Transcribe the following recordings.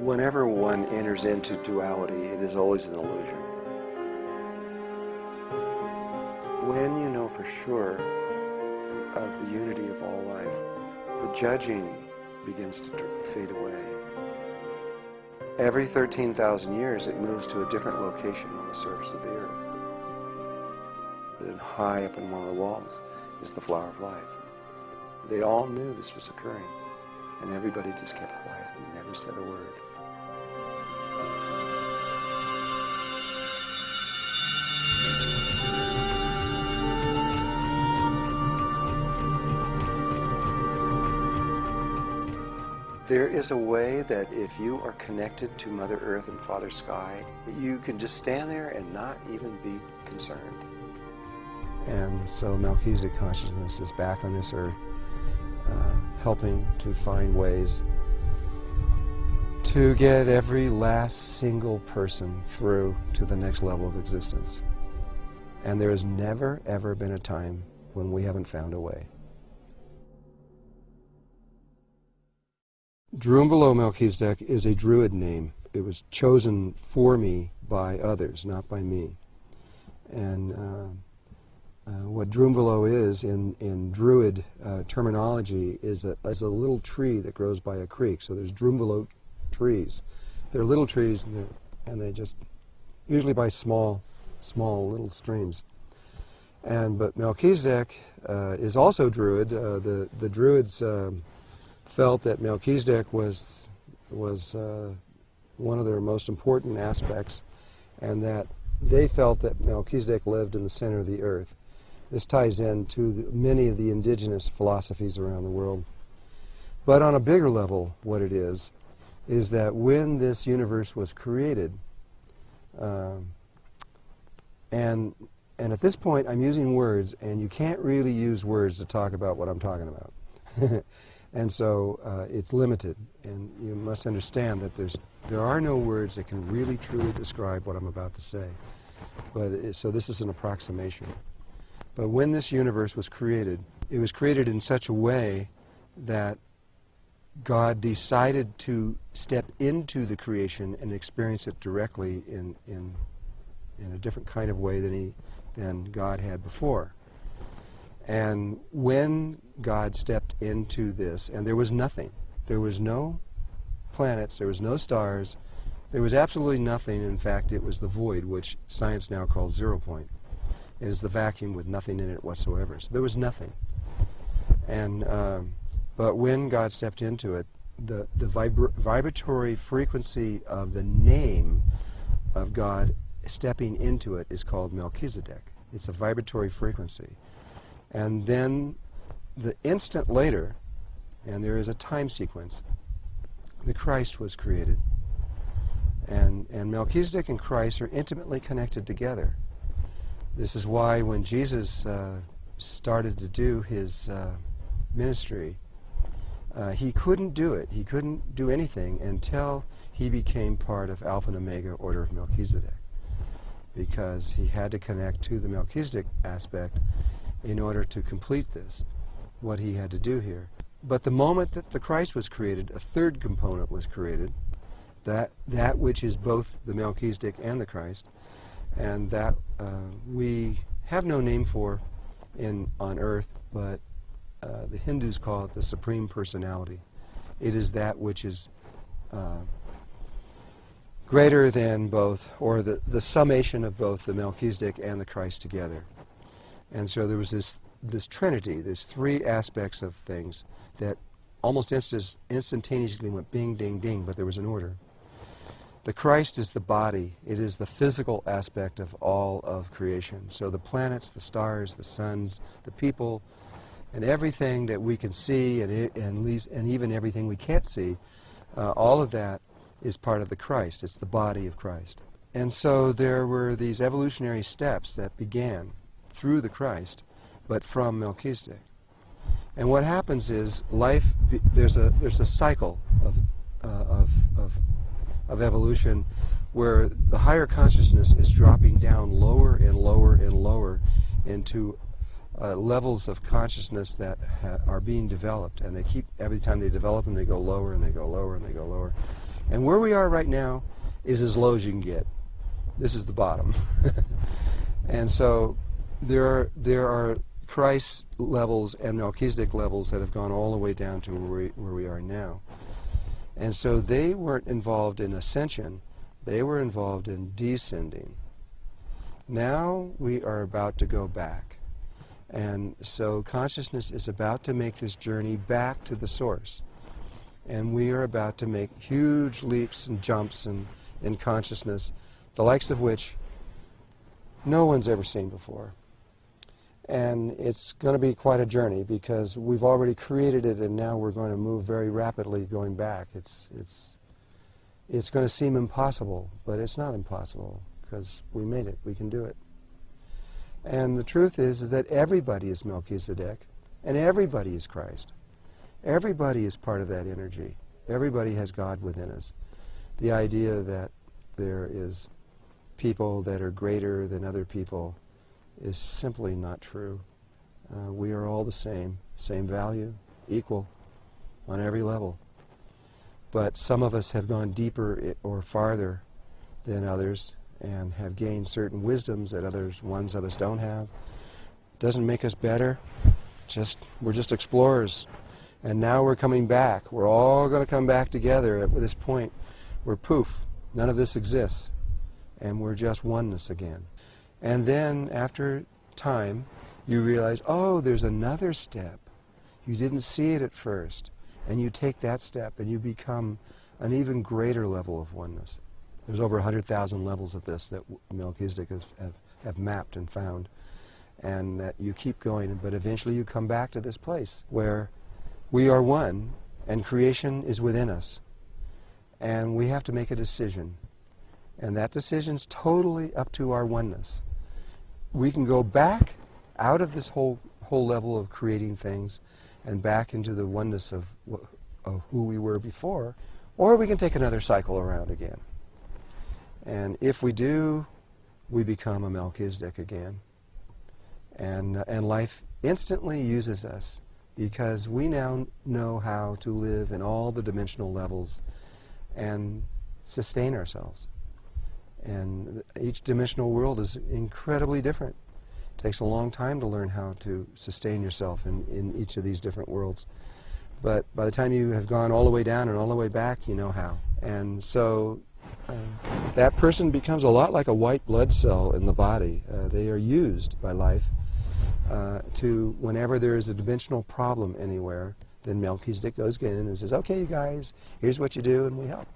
Whenever one enters into duality, it is always an illusion. When you know for sure of the unity of all life, the judging begins to fade away. Every 13,000 years, it moves to a different location on the surface of the earth. And high up in one of the walls is the flower of life. They all knew this was occurring, and everybody just kept quiet and never said a word. There is a way that if you are connected to Mother Earth and Father Sky, you can just stand there and not even be concerned. And so Melchizedek consciousness is back on this earth, helping to find ways to get every last single person through to the next level of existence. And there has never, ever been a time when we haven't found a way. Drúnvalo Melchizedek is a Druid name. It was chosen for me by others, not by me. And what Drúnvalo is in Druid terminology is a little tree that grows by a creek. So there's Drúnvalo trees. They're little trees, and they just usually by small little streams. But Melchizedek is also Druid. The Druids felt that Melchizedek was one of their most important aspects, and that they felt that Melchizedek lived in the center of the earth. This ties into many of the indigenous philosophies around the world. But on a bigger level, what it is that when this universe was created, and at this point I'm using words, and you can't really use words to talk about what I'm talking about. And so it's limited, and you must understand that there are no words that can really truly describe what I'm about to say. So this is an approximation. But when this universe was created, it was created in such a way that God decided to step into the creation and experience it directly in a different kind of way than God had before. And when God stepped into this, and there was nothing, there was no planets, there was no stars, there was absolutely nothing. In fact, it was the void, which science now calls 0 point. It is the vacuum with nothing in it whatsoever. So there was nothing. And but when God stepped into it, the vibratory frequency of the name of God stepping into it is called Melchizedek. It's a vibratory frequency. And then the instant later, and there is a time sequence, the Christ was created. And Melchizedek and Christ are intimately connected together. This is why when Jesus started to do his ministry, he couldn't do it. He couldn't do anything until he became part of Alpha and Omega Order of Melchizedek, because he had to connect to the Melchizedek aspect in order to complete this, what he had to do here. But the moment that the Christ was created, a third component was created, that which is both the Melchizedek and the Christ, and that we have no name for on earth, but the Hindus call it the Supreme Personality. It is that which is greater than both, or the summation of both the Melchizedek and the Christ together. And so there was this trinity, there's three aspects of things that almost instantaneously went bing, ding, ding, but there was an order. The Christ is the body. It is the physical aspect of all of creation. So the planets, the stars, the suns, the people, and everything that we can see, and even everything we can't see, all of that is part of the Christ. It's the body of Christ. And so there were these evolutionary steps that began through the Christ, but from Melchizedek. And what happens is life. There's a cycle of evolution where the higher consciousness is dropping down lower and lower and lower into levels of consciousness that are being developed, and they keep, every time they develop them, they go lower and they go lower and they go lower. And where we are right now is as low as you can get. This is the bottom. And so there are Christ levels and Melchizedek levels that have gone all the way down to where we are now. And so they weren't involved in ascension, they were involved in descending. Now we are about to go back. And so consciousness is about to make this journey back to the source. And we are about to make huge leaps and jumps in consciousness, the likes of which no one's ever seen before. And it's going to be quite a journey because we've already created it and now we're going to move very rapidly going back. It's going to seem impossible, but it's not impossible because we made it. We can do it. And the truth is that everybody is Melchizedek and everybody is Christ. Everybody is part of that energy. Everybody has God within us. The idea that there is people that are greater than other people is simply not true. We are all the same value, equal on every level. But some of us have gone deeper or farther than others and have gained certain wisdoms that ones of us don't have. Doesn't make us better. We're just explorers. And now we're coming back. We're all going to come back together at this point where poof, none of this exists. And we're just oneness again. And then after time, you realize, oh, there's another step. You didn't see it at first. And you take that step and you become an even greater level of oneness. There's over 100,000 levels of this that Melchizedek have mapped and found. And that you keep going, but eventually you come back to this place where we are one and creation is within us. And we have to make a decision. And that decision's totally up to our oneness. We can go back out of this whole level of creating things and back into the oneness of who we were before, or we can take another cycle around again. And if we do, we become a Melchizedek again. And life instantly uses us because we now know how to live in all the dimensional levels and sustain ourselves. And each dimensional world is incredibly different. It takes a long time to learn how to sustain yourself in each of these different worlds. But by the time you have gone all the way down and all the way back, you know how. And so that person becomes a lot like a white blood cell in the body. They are used by life to, whenever there is a dimensional problem anywhere, then Melchizedek goes in and says, okay, you guys, here's what you do, and we help.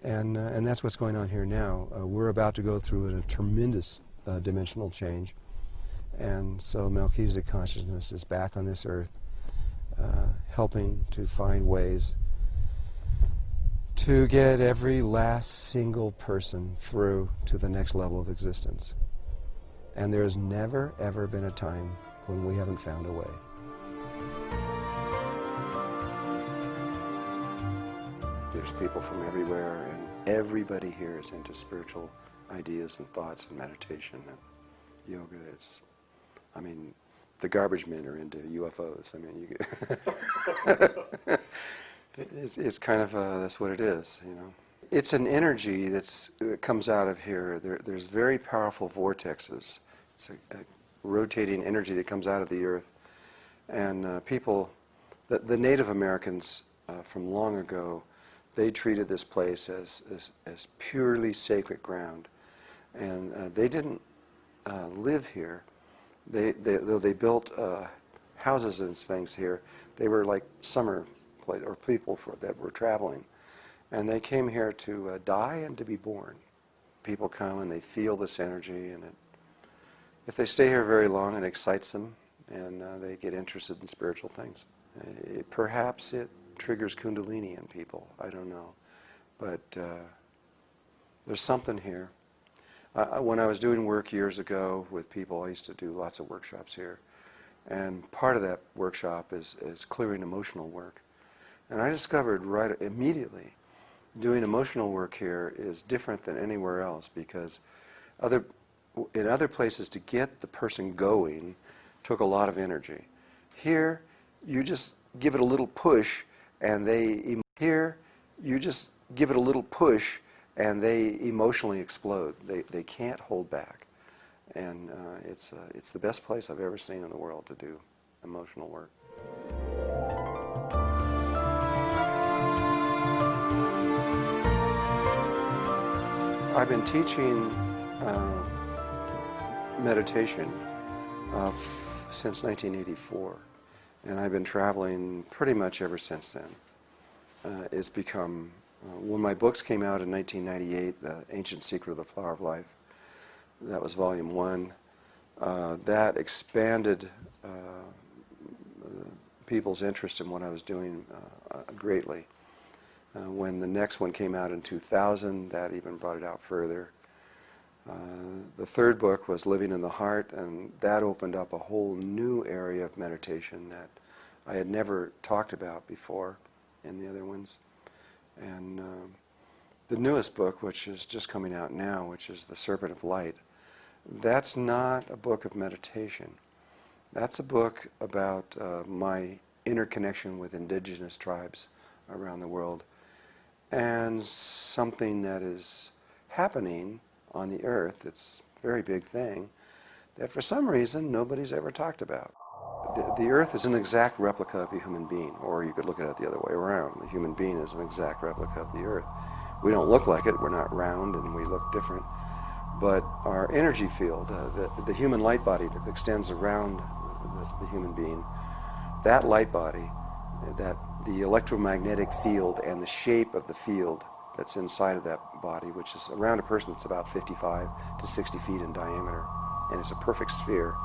And that's what's going on here now. We're about to go through a tremendous dimensional change. And so Melchizedek consciousness is back on this earth, helping to find ways to get every last single person through to the next level of existence. And there has never, ever been a time when we haven't found a way. There's people from everywhere, and everybody here is into spiritual ideas and thoughts and meditation and yoga. The garbage men are into UFOs. It's kind of, that's what it is, you know. It's an energy that comes out of here. There's very powerful vortexes. It's a rotating energy that comes out of the earth. And people, the Native Americans from long ago, they treated this place as purely sacred ground. And they didn't live here. Though they built houses and things here, they were like summer or people that were traveling. And they came here to die and to be born. People come and they feel this energy, and if they stay here very long, it excites them, and they get interested in spiritual things. Perhaps it triggers Kundalini in people, I don't know. But there's something here. When I was doing work years ago with people, I used to do lots of workshops here. And part of that workshop is clearing emotional work. And I discovered right immediately doing emotional work here is different than anywhere else, because in other places to get the person going took a lot of energy. Here, you just give it a little push, and here you just give it a little push, and they emotionally explode. They can't hold back. And it's the best place I've ever seen in the world to do emotional work. I've been teaching meditation since 1984, and I've been traveling pretty much ever since then. It's become, when my books came out in 1998, The Ancient Secret of the Flower of Life, that was volume 1, that expanded people's interest in what I was doing greatly. When the next one came out in 2000, that even brought it out further. The third book was Living in the Heart, and that opened up a whole new area of meditation that I had never talked about before in the other ones. And the newest book, which is just coming out now, which is The Serpent of Light, that's not a book of meditation. That's a book about my interconnection with indigenous tribes around the world, and something that is happening on the earth. It's a very big thing that for some reason nobody's ever talked about. The earth is an exact replica of a human being, or you could look at it the other way around. The human being is an exact replica of the earth. We don't look like it, we're not round, and we look different. But our energy field, the human light body that extends around the human being, that light body, the electromagnetic field and the shape of the field that's inside of that body, which is around a person that's about 55 to 60 feet in diameter, and it's a perfect sphere,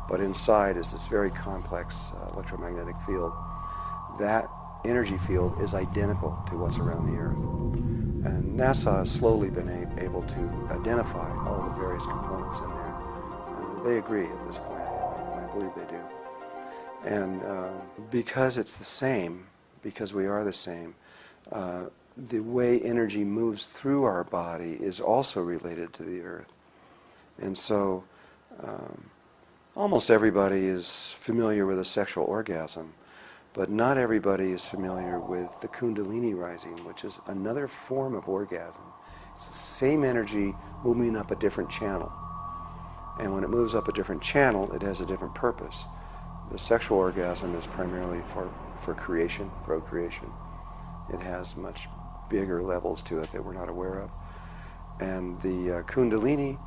but inside is this very complex electromagnetic field. That energy field is identical to what's around the Earth. And NASA has slowly been able to identify all the various components in there. They agree at this point. I believe they do. And because it's the same, because we are the same, the way energy moves through our body is also related to the earth. And so almost everybody is familiar with a sexual orgasm, but not everybody is familiar with the Kundalini rising, which is another form of orgasm. It's the same energy moving up a different channel. And when it moves up a different channel, it has a different purpose. The sexual orgasm is primarily for creation, procreation. It has much bigger levels to it that we're not aware of. And the Kundalini,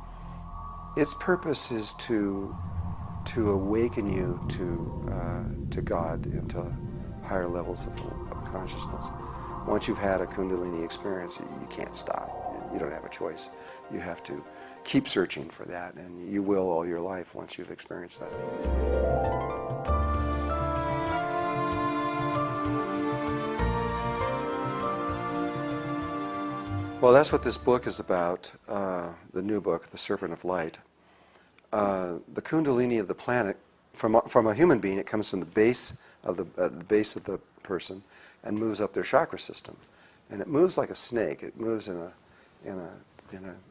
its purpose is to awaken you to God and to higher levels of consciousness. Once you've had a Kundalini experience, you can't stop. You don't have a choice. You have to keep searching for that, and you will all your life once you've experienced that. Well, that's what this book is about, the new book, The Serpent of Light. The Kundalini of the planet, from a human being, it comes from the base of the person and moves up their chakra system. And it moves like a snake. It moves in a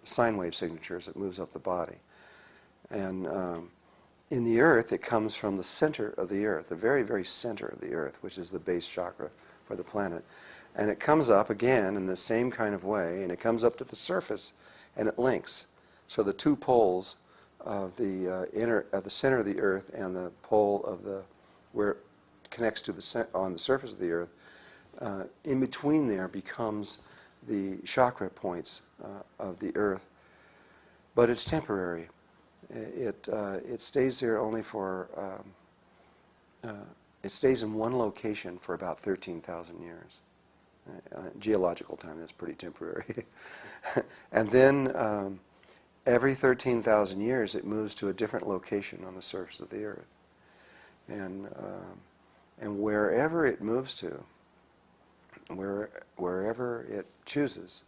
sine wave signatures. It moves up the body. And in the earth, it comes from the center of the earth, the very, very center of the earth, which is the base chakra for the planet. And it comes up again in the same kind of way, and it comes up to the surface, and it links. So the two poles of the center of the earth and the pole of where it connects to on the surface of the earth, in between there becomes the chakra points of the earth. But it's temporary. It stays there only for it stays in one location for about 13,000 years. Geological time, that's pretty temporary. And then every 13,000 years it moves to a different location on the surface of the earth. And wherever it moves to, wherever it chooses,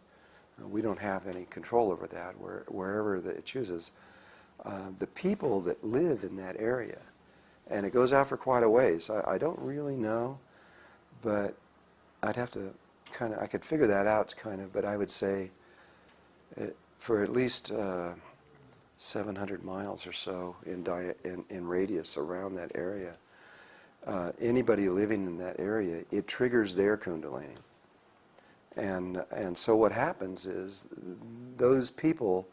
we don't have any control over that. Wherever it chooses, the people that live in that area, and it goes out for quite a ways. I don't really know, but I'd have to I could figure that out but I would say for at least 700 miles or so in radius around that area, anybody living in that area, it triggers their Kundalini. And so what happens is those people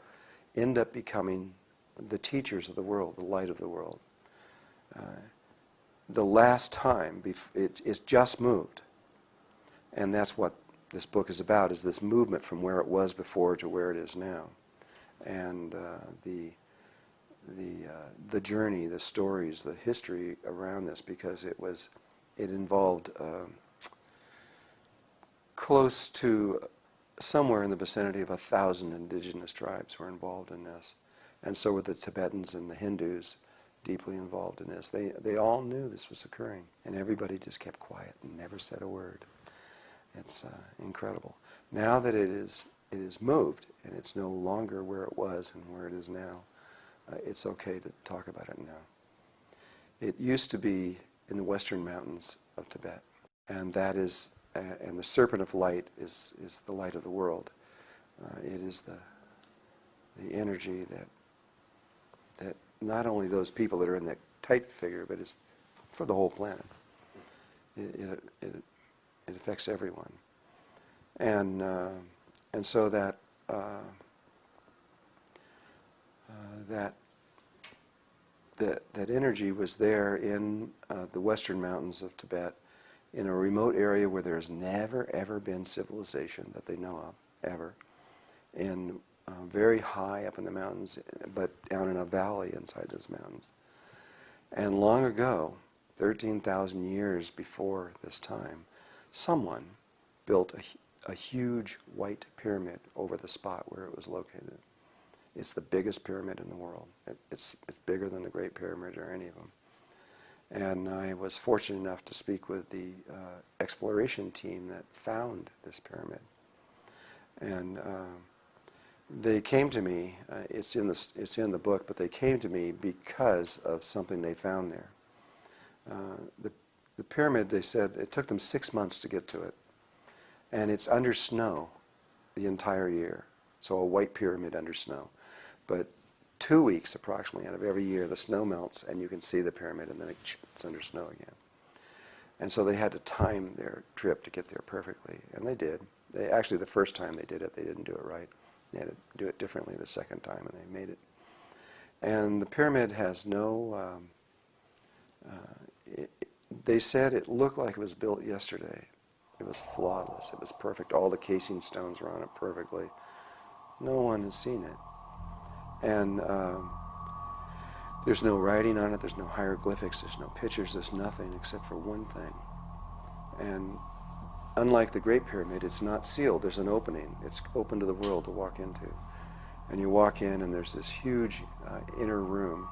end up becoming the teachers of the world, the light of the world. The last time, it's just moved. And that's what this book is about, is this movement from where it was before to where it is now. And the journey, the stories, the history around this, because it involved close to somewhere in the vicinity of 1,000 indigenous tribes were involved in this. And so were the Tibetans and the Hindus deeply involved in this. They all knew this was occurring, and everybody just kept quiet and never said a word. It's incredible. Now that it is moved, and it's no longer where it was and where it is now, it's okay to talk about it now. It used to be in the western mountains of Tibet, and that is, and the serpent of light is the light of the world. It is the energy that not only those people that are in that tight figure, but it's for the whole planet. It affects everyone, and so that energy was there in the western mountains of Tibet, in a remote area where there's never ever been civilization that they know of, ever, and very high up in the mountains, but down in a valley inside those mountains. And long ago, 13,000 years before this time, someone built a huge white pyramid over the spot where it was located. It's the biggest pyramid in the world. It's bigger than the Great Pyramid or any of them. And I was fortunate enough to speak with the exploration team that found this pyramid. And they came to me, it's in the book, but they came to me because of something they found there. The pyramid, they said, it took them 6 months to get to it. And it's under snow the entire year. So a white pyramid under snow. But 2 weeks approximately out of every year, the snow melts and you can see the pyramid, and then it's under snow again. And so they had to time their trip to get there perfectly, and they did. Actually, the first time they did it, they didn't do it right. They had to do it differently the second time, and they made it. And the pyramid has no... they said it looked like it was built yesterday. It was flawless. It was perfect. All the casing stones were on it perfectly. No one has seen it. And there's no writing on it. There's no hieroglyphics. There's no pictures. There's nothing except for one thing. And unlike the Great Pyramid, it's not sealed. There's an opening. It's open to the world to walk into. And you walk in, and there's this huge inner room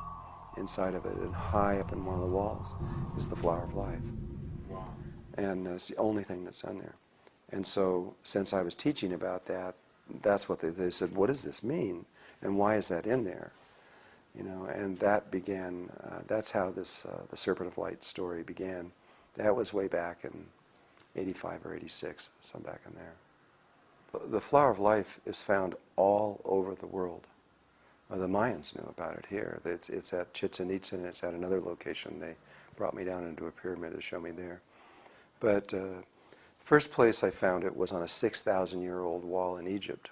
inside of it, and high up in one of the walls is the Flower of Life. Wow. And it's the only thing that's on there. And so, since I was teaching about that, that's what they said, what does this mean? And why is that in there? You know, and that began, that's how this, the Serpent of Light story began. That was way back in 85 or 86, some back in there. The Flower of Life is found all over the world. The Mayans knew about it here. It's at Chichen Itza, and it's at another location. They brought me down into a pyramid to show me there. But first place I found it was on a 6,000-year-old wall in Egypt,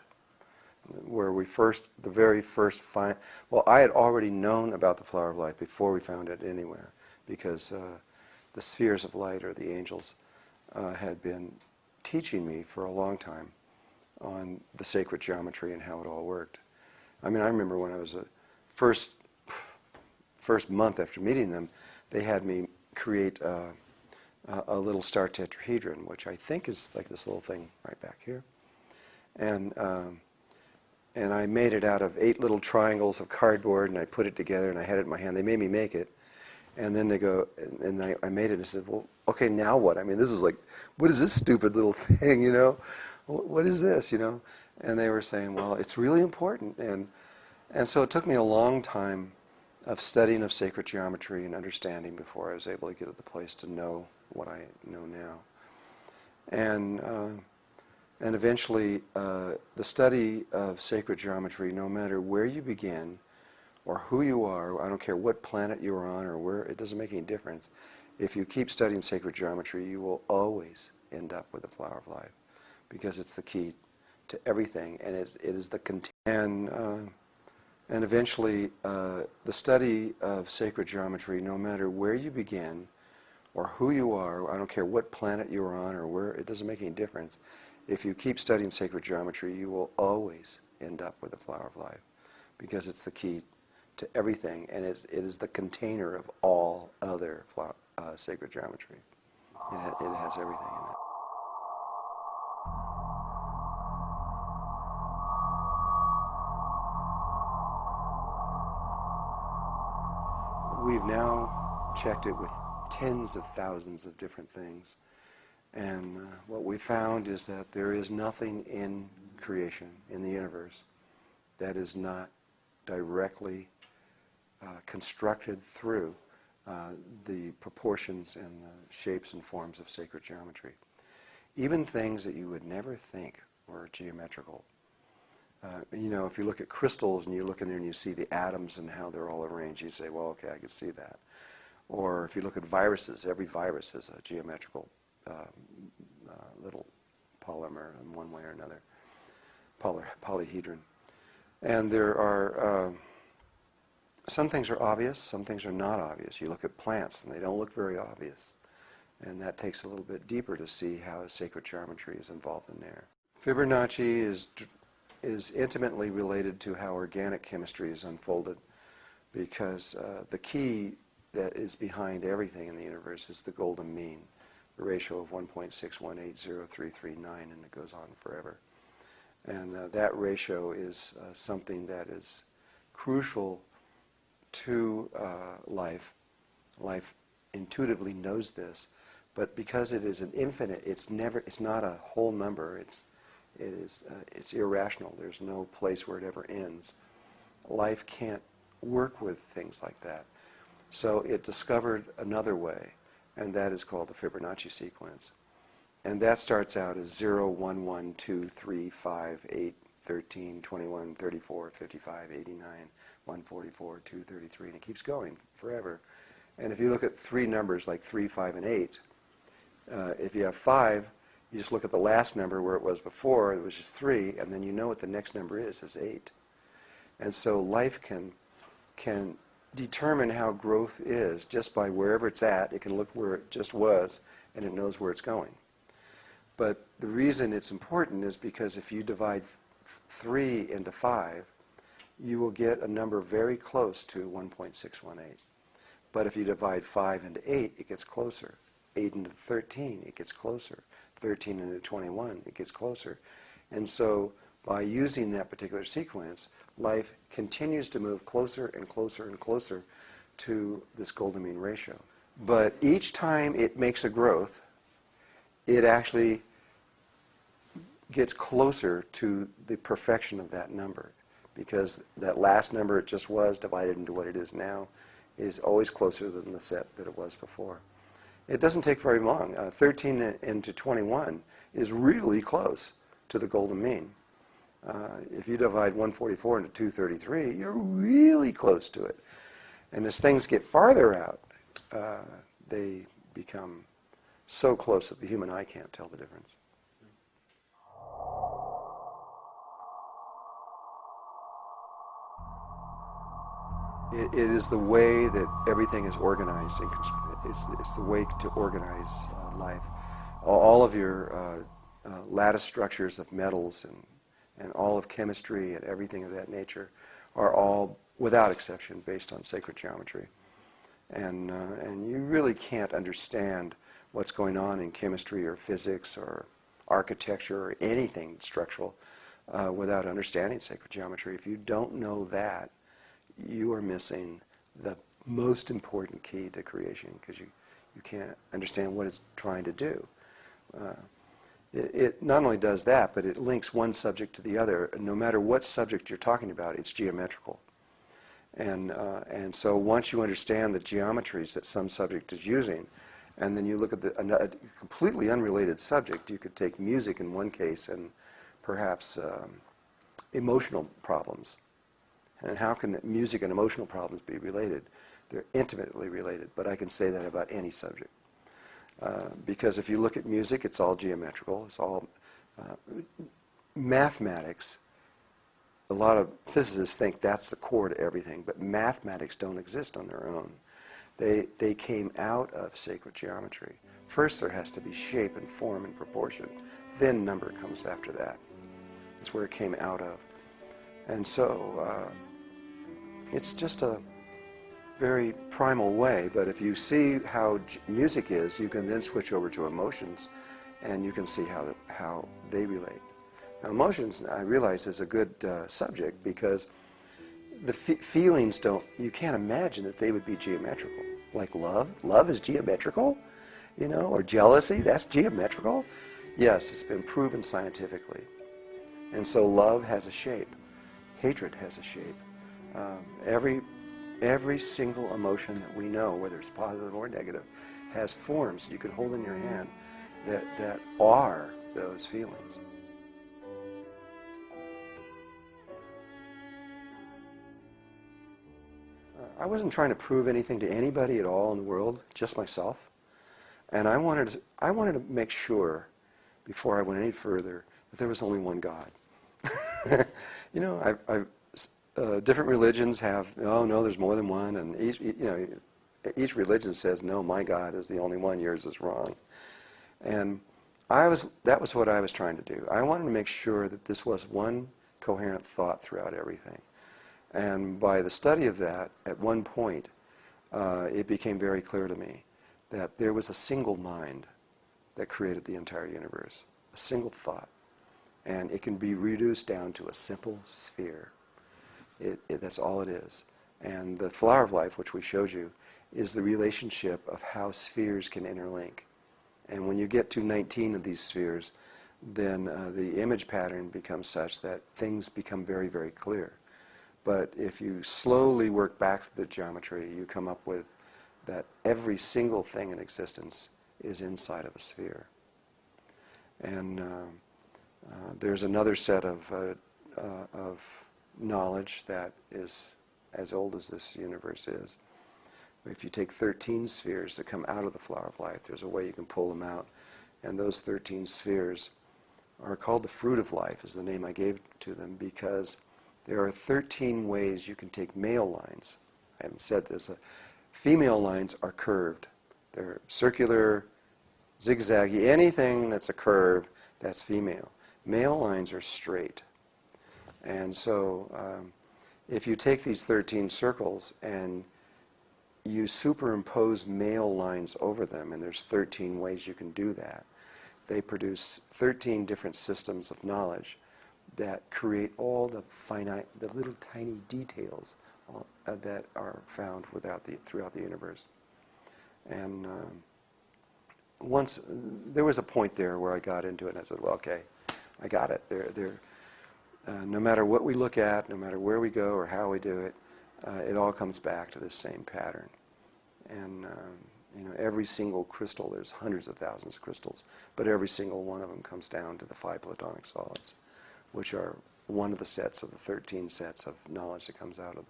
where the very first find. Well, I had already known about the Flower of Light before we found it anywhere, because the spheres of light, or the angels, had been teaching me for a long time on the sacred geometry and how it all worked. I mean, I remember when I was first month after meeting them, they had me create a little star tetrahedron, which I think is like this little thing right back here. And I made it out of 8 little triangles of cardboard, and I put it together, and I had it in my hand. They made me make it. And then they go, and I made it and said, well, okay, now what? I mean, this was like, what is this stupid little thing, you know? What is this, you know? And they were saying, well, it's really important. And so it took me a long time of studying of sacred geometry and understanding before I was able to get to the place to know what I know now. And eventually, the study of sacred geometry, no matter where you begin or who you are, I don't care what planet you're on or where, it doesn't make any difference. If you keep studying sacred geometry, you will always end up with the Flower of Life, because it's the key to everything, and it is the and eventually the study of sacred geometry, no matter where you begin or who you are, I don't care what planet you're on or where, it doesn't make any difference. If you keep studying sacred geometry, you will always end up with the flower of life, because it's the key to everything, and it is the container of all other sacred geometry. It has everything in it. We've now checked it with tens of thousands of different things, and what we found is that there is nothing in creation, in the universe, that is not directly constructed through the proportions and the shapes and forms of sacred geometry. Even things that you would never think were geometrical. If you look at crystals and you look in there and you see the atoms and how they're all arranged, you say, well, okay, I can see that. Or if you look at viruses, every virus is a geometrical little polymer in one way or another, polyhedron. And there are, some things are obvious, some things are not obvious. You look at plants and they don't look very obvious. And that takes a little bit deeper to see how sacred geometry is involved in there. Fibonacci is intimately related to how organic chemistry is unfolded, because the key that is behind everything in the universe is the golden mean, the ratio of 1.6180339, and it goes on forever. And that ratio is something that is crucial to life. Life intuitively knows this, but because it is an infinite, it's not a whole number. It's irrational. There's no place where it ever ends. Life can't work with things like that. So it discovered another way, and that is called the Fibonacci sequence. And that starts out as 0, 1, 1, 2, 3, 5, 8, 13, 21, 34, 55, 89, 144, 233, and it keeps going forever. And if you look at three numbers like 3, 5, and 8, if you have 5, you just look at the last number where it was before, it was just 3, and then you know what the next number is 8. And so life can determine how growth is just by wherever it's at. It can look where it just was, and it knows where it's going. But the reason it's important is because if you divide 3 into 5, you will get a number very close to 1.618. But if you divide 5 into 8, it gets closer. 8 into 13, it gets closer. 13 into 21, it gets closer. And so by using that particular sequence, life continues to move closer and closer and closer to this golden mean ratio. But each time it makes a growth, it actually gets closer to the perfection of that number, because that last number it just was divided into what it is now is always closer than the set that it was before. It doesn't take very long. 13 into 21 is really close to the golden mean. If you divide 144 into 233, you're really close to it. And as things get farther out, they become so close that the human eye can't tell the difference. It is the way that everything is organized. It's the way to organize life. All of your lattice structures of metals and all of chemistry and everything of that nature are all, without exception, based on sacred geometry. And you really can't understand what's going on in chemistry or physics or architecture or anything structural without understanding sacred geometry. If you don't know that, you are missing the most important key to creation, because you can't understand what it's trying to do. It not only does that, but it links one subject to the other. No matter what subject you're talking about, it's geometrical. And so once you understand the geometries that some subject is using, and then you look at a completely unrelated subject, you could take music in one case and perhaps emotional problems. And how can music and emotional problems be related? They're intimately related, but I can say that about any subject. Because if you look at music, it's all geometrical. It's all Mathematics, a lot of physicists think that's the core to everything, but mathematics don't exist on their own. They came out of sacred geometry. First there has to be shape and form and proportion. Then number comes after that. That's where it came out of. And so it's just a very primal way, but if you see how music is, you can then switch over to emotions, and you can see how they relate. Now, emotions, I realize, is a good subject, because the feelings you can't imagine that they would be geometrical. Like love. Love is geometrical, or jealousy, that's geometrical. Yes, it's been proven scientifically. And so love has a shape. Hatred has a shape. Every single emotion that we know, whether it's positive or negative, has forms you could hold in your hand that are those feelings. I wasn't trying to prove anything to anybody at all in the world, just myself. And I wanted to make sure, before I went any further, that there was only one God. Different religions have, oh no, there's more than one, and each religion says, no, my God is the only one, yours is wrong. And that was what I was trying to do. I wanted to make sure that this was one coherent thought throughout everything. And by the study of that, at one point, it became very clear to me that there was a single mind that created the entire universe, a single thought. And it can be reduced down to a simple sphere. That's all it is. And the flower of life, which we showed you, is the relationship of how spheres can interlink. And when you get to 19 of these spheres, then the image pattern becomes such that things become very, very clear. But if you slowly work back through the geometry, you come up with that every single thing in existence is inside of a sphere. And there's another set of knowledge that is as old as this universe is. If you take 13 spheres that come out of the flower of life, there's a way you can pull them out. And those 13 spheres are called the fruit of life, is the name I gave to them, because there are 13 ways you can take male lines. I haven't said this. Female lines are curved. They're circular, zigzaggy. Anything that's a curve, that's female. Male lines are straight. And so if you take these 13 circles and you superimpose male lines over them, and there's 13 ways you can do that, they produce 13 different systems of knowledge that create all the little tiny details that are found throughout the universe. And once there was a point there where I got into it, and I said, well, okay, I got it. No matter what we look at, no matter where we go or how we do it, it all comes back to this same pattern. And every single crystal, there's hundreds of thousands of crystals, but every single one of them comes down to the 5 platonic solids, which are one of the sets of the 13 sets of knowledge that comes out of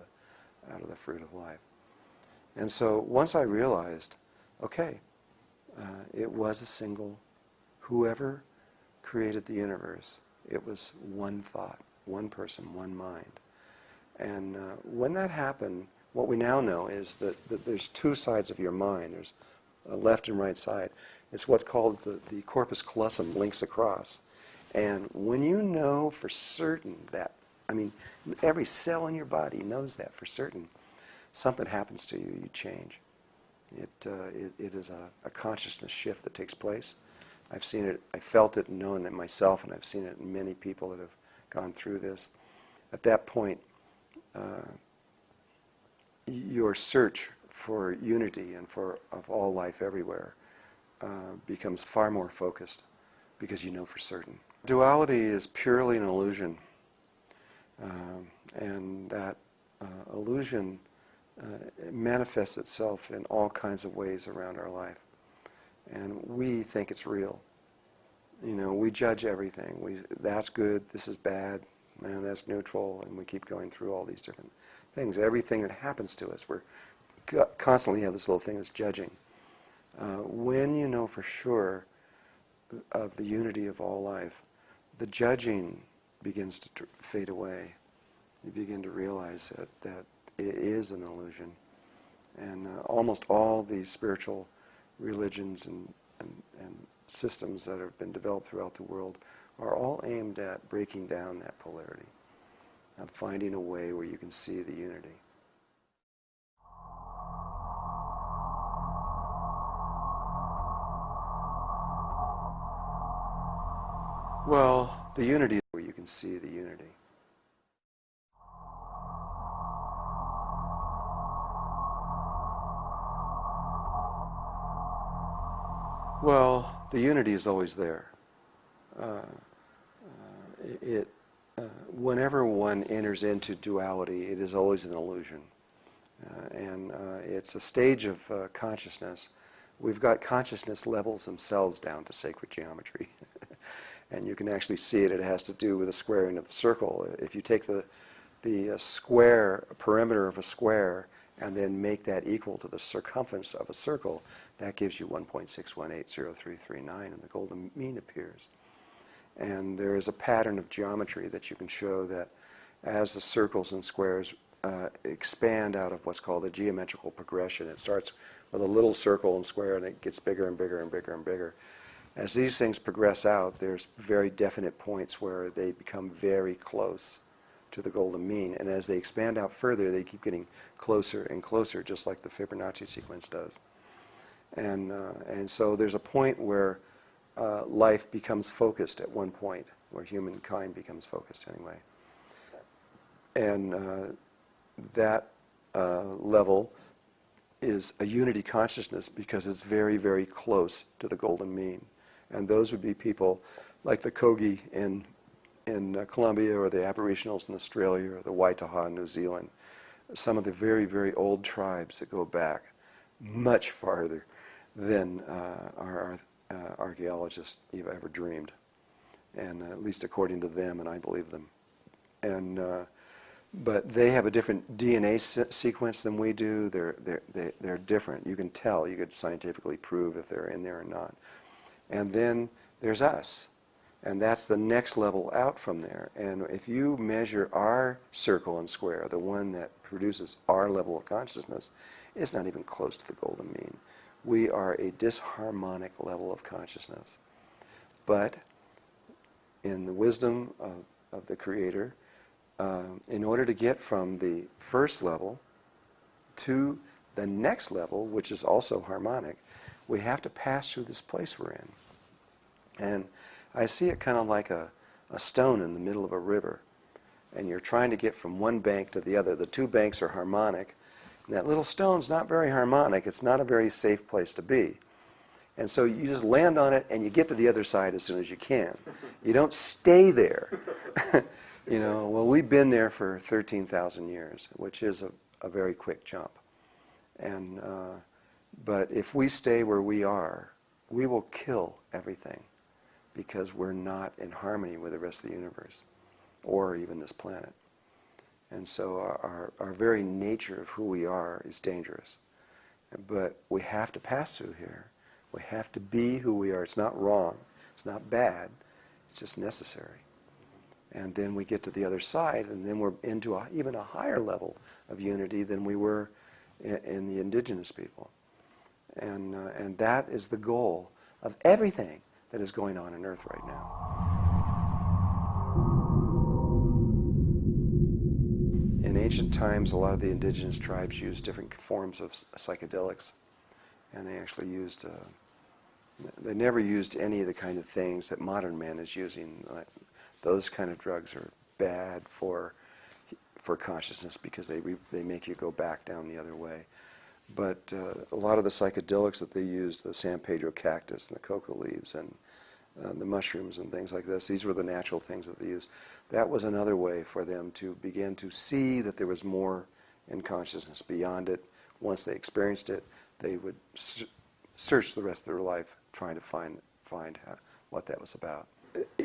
the fruit of life. And so once I realized, okay, it was a single, whoever created the universe, it was one thought, one person, one mind. And when that happened, what we now know is that there's two sides of your mind. There's a left and right side. It's what's called the corpus callosum links across. And when you know for certain that, every cell in your body knows that for certain, something happens to you, you change. It is a consciousness shift that takes place. I've seen it, I felt it and known it myself, and I've seen it in many people that have gone through this. At that point, your search for unity and of all life everywhere becomes far more focused, because you know for certain. Duality is purely an illusion, and that illusion manifests itself in all kinds of ways around our life. And we think it's real. We judge everything. That's good, this is bad, man, that's neutral, and we keep going through all these different things. Everything that happens to us, we're constantly have this little thing that's judging. When you know for sure of the unity of all life, the judging begins to fade away. You begin to realize that it is an illusion. And almost all these spiritual religions and systems that have been developed throughout the world are all aimed at breaking down that polarity, and finding a way where you can see the unity. Well, the unity is where you can see the unity. Well, the unity is always there. Whenever one enters into duality, it is always an illusion. And it's a stage of consciousness. We've got consciousness levels themselves down to sacred geometry. And you can actually see it. It has to do with the squaring of the circle. If you take the square, perimeter of a square, and then make that equal to the circumference of a circle, that gives you 1.6180339, and the golden mean appears. And there is a pattern of geometry that you can show that as the circles and squares expand out of what's called a geometrical progression. It starts with a little circle and square, and it gets bigger and bigger and bigger and bigger. As these things progress out, there's very definite points where they become very close to the golden mean, and as they expand out further, they keep getting closer and closer, just like the Fibonacci sequence does. And so there's a point where life becomes focused at one point, where humankind becomes focused anyway. And that level is a unity consciousness because it's very, very close to the golden mean. And those would be people like the Kogi in Colombia, or the Aboriginals in Australia, or the Waitaha in New Zealand. Some of the very, very old tribes that go back much farther than our archaeologists ever dreamed, and at least according to them, and I believe them. And but they have a different DNA sequence than we do. They're different. You can tell. You could scientifically prove if they're in there or not. And then there's us. And that's the next level out from there. And if you measure our circle and square, the one that produces our level of consciousness, it's not even close to the golden mean. We are a disharmonic level of consciousness. But in the wisdom of the Creator, in order to get from the first level to the next level, which is also harmonic, we have to pass through this place we're in. And I see it kind of like a stone in the middle of a river, and you're trying to get from one bank to the other. The two banks are harmonic, and that little stone's not very harmonic. It's not a very safe place to be. And so you just land on it, and you get to the other side as soon as you can. You don't stay there. You know, well, we've been there for 13,000 years, which is a very quick jump. And but if we stay where we are, we will kill everything, because we're not in harmony with the rest of the universe, or even this planet. And so our very nature of who we are is dangerous. But we have to pass through here. We have to be who we are. It's not wrong. It's not bad. It's just necessary. And then we get to the other side, and then we're into even a higher level of unity than we were in the indigenous people. And that is the goal of everything that is going on Earth right now. In ancient times, a lot of the indigenous tribes used different forms of psychedelics, and they actually used, they never used any of the kind of things that modern man is using. Those kind of drugs are bad for consciousness, because they make you go back down the other way. But a lot of the psychedelics that they use, the San Pedro cactus and the coca leaves and the mushrooms and things like this, these were the natural things that they used. That was another way for them to begin to see that there was more in consciousness beyond it. Once they experienced it, they would search the rest of their life trying to find what that was about.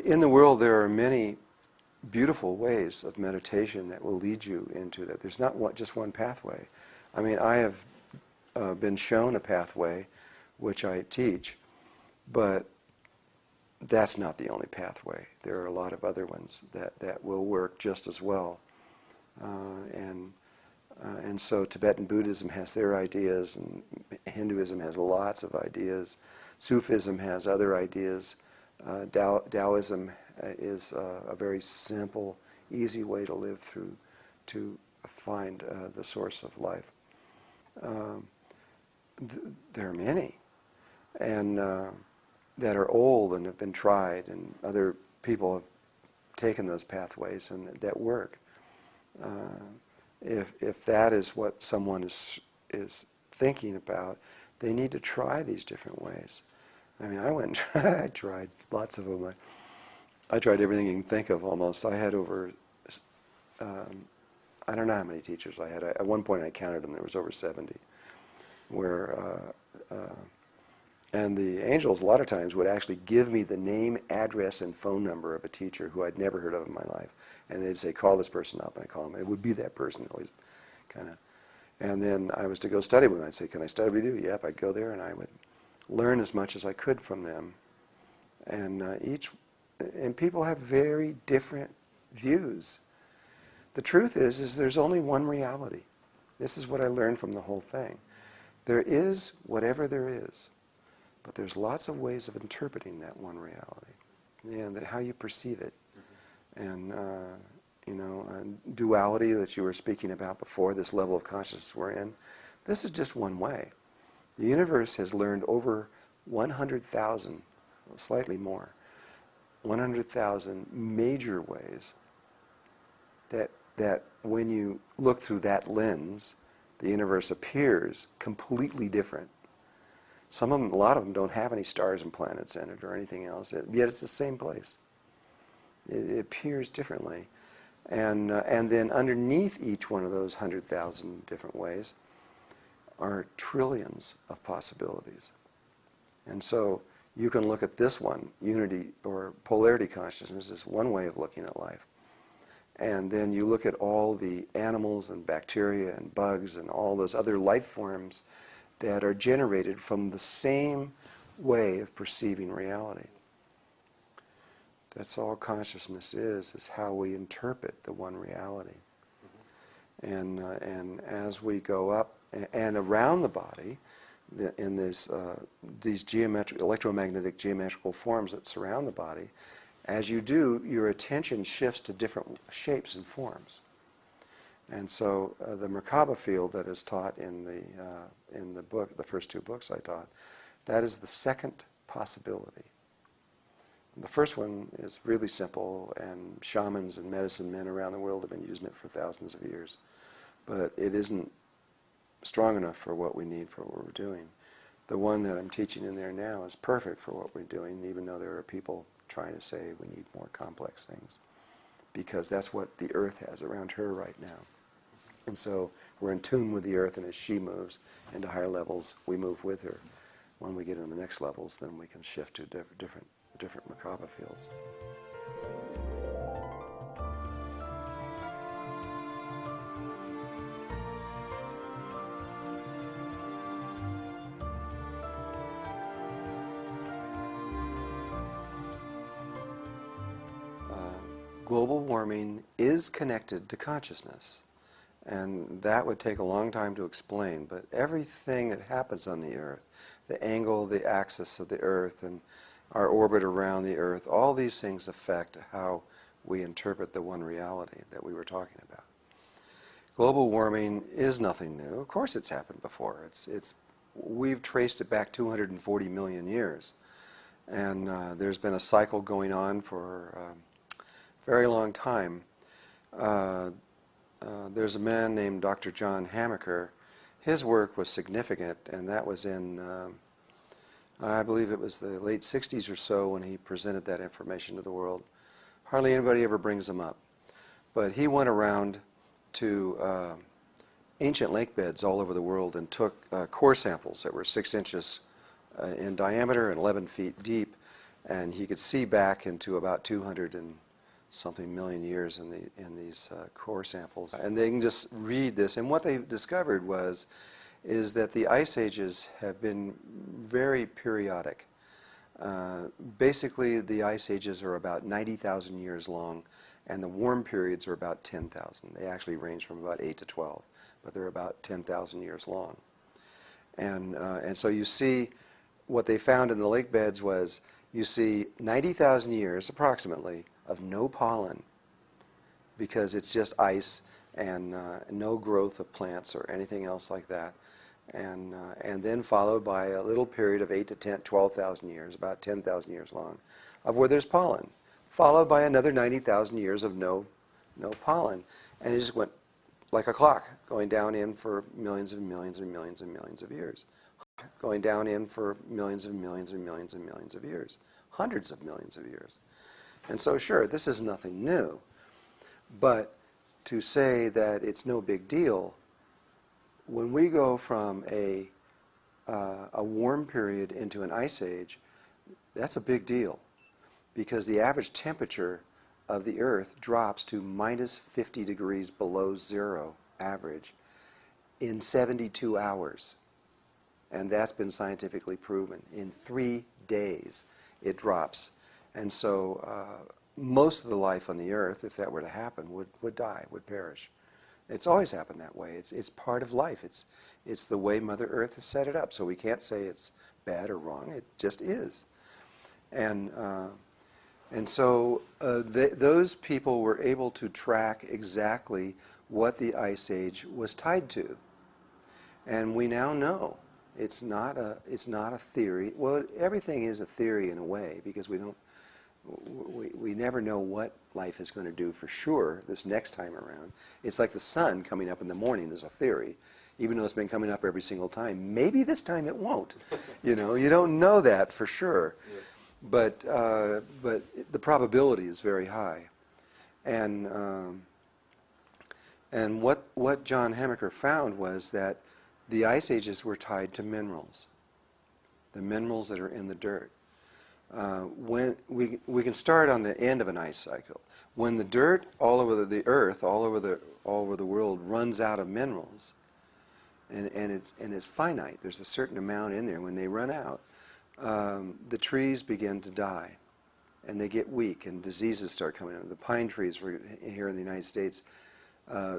In the world, there are many beautiful ways of meditation that will lead you into that. There's not just one pathway. I mean, I have been shown a pathway which I teach, but that's not the only pathway. There are a lot of other ones that will work just as well. And so Tibetan Buddhism has their ideas, and Hinduism has lots of ideas. Sufism has other ideas. Taoism is a very simple, easy way to live through, to find the source of life. There are many, and that are old and have been tried, and other people have taken those pathways and that work. If that is what someone is thinking about, they need to try these different ways. I mean, I went and I tried lots of them. I tried everything you can think of almost. I had over, I don't know how many teachers I had. At one point I counted them, there was over 70. And the angels a lot of times would actually give me the name, address, and phone number of a teacher who I'd never heard of in my life. And they'd say, call this person up, and I'd call him. It would be that person, always kind of. And then I was to go study with them. I'd say, can I study with you? Yep, I'd go there, and I would learn as much as I could from them. And and people have very different views. The truth is there's only one reality. This is what I learned from the whole thing. There is whatever there is. But there's lots of ways of interpreting that one reality, and how you perceive it. And, duality that you were speaking about before, this level of consciousness we're in, this is just one way. The universe has learned over 100,000, slightly more, 100,000 major ways that when you look through that lens, the universe appears completely different. Some of them, a lot of them don't have any stars and planets in it or anything else, yet it's the same place. It appears differently. And then underneath each one of those 100,000 different ways are trillions of possibilities. And so you can look at this one, unity or polarity consciousness, is one way of looking at life. And then you look at all the animals and bacteria and bugs and all those other life forms that are generated from the same way of perceiving reality. That's all consciousness is how we interpret the one reality. And as we go up and around the body, in these electromagnetic geometrical forms that surround the body, as you do, your attention shifts to different shapes and forms. And so the Merkaba field that is taught in the book, the first two books I taught, that is the second possibility. The first one is really simple, and shamans and medicine men around the world have been using it for thousands of years. But it isn't strong enough for what we need for what we're doing. The one that I'm teaching in there now is perfect for what we're doing, even though there are people trying to say we need more complex things, because that's what the earth has around her right now. And so we're in tune with the earth, and as she moves into higher levels, we move with her. When we get into the next levels, then we can shift to different Merkaba fields. Global warming is connected to consciousness. And that would take a long time to explain, but everything that happens on the Earth, the angle, the axis of the Earth, and our orbit around the Earth, all these things affect how we interpret the one reality that we were talking about. Global warming is nothing new. Of course it's happened before. We've traced it back 240 million years. And there's been a cycle going on for a very long time. There's a man named Dr. John Hamaker. His work was significant, and that was in, I believe it was the late 60s or so when he presented that information to the world. Hardly anybody ever brings them up. But he went around to ancient lake beds all over the world and took core samples that were 6 inches in diameter and 11 feet deep, and he could see back into about 200 and something million years in these core samples. And they can just read this, and what they discovered is that the ice ages have been very periodic. Basically, the ice ages are about 90,000 years long, and the warm periods are about 10,000. They actually range from about 8 to 12, but they're about 10,000 years long. And so you see, what they found in the lake beds was, you see 90,000 years, approximately, of no pollen, because it's just ice and no growth of plants or anything else like that. And then followed by a little period of 8 to 10, 12,000 years, about 10,000 years long, of where there's pollen, followed by another 90,000 years of no pollen. And it just went like a clock, going down in for millions and millions and millions and millions of years, going down in for millions and millions and millions and millions of years, hundreds of millions of years. And so sure, this is nothing new, but to say that it's no big deal, when we go from a warm period into an ice age, that's a big deal, because the average temperature of the Earth drops to minus 50 degrees below zero average in 72 hours. And that's been scientifically proven. In 3 days, it drops. And so most of the life on the Earth, if that were to happen, would die, would perish. It's always happened that way. It's part of life. It's the way Mother Earth has set it up. So we can't say it's bad or wrong. It just is. And so those people were able to track exactly what the Ice Age was tied to. And we now know it's not a theory. Well, everything is a theory in a way, because we never know what life is going to do for sure this next time around. It's like the sun coming up in the morning is a theory, even though it's been coming up every single time. Maybe this time it won't. You know, you don't know that for sure. Yeah. But the probability is very high. And what John Hamaker found was that the ice ages were tied to minerals, the minerals that are in the dirt. When we can start on the end of an ice cycle. When the dirt all over the Earth, all over the world, runs out of minerals, and it's finite. There's a certain amount in there. When they run out, the trees begin to die, and they get weak, and diseases start coming up. The pine trees here in the United States,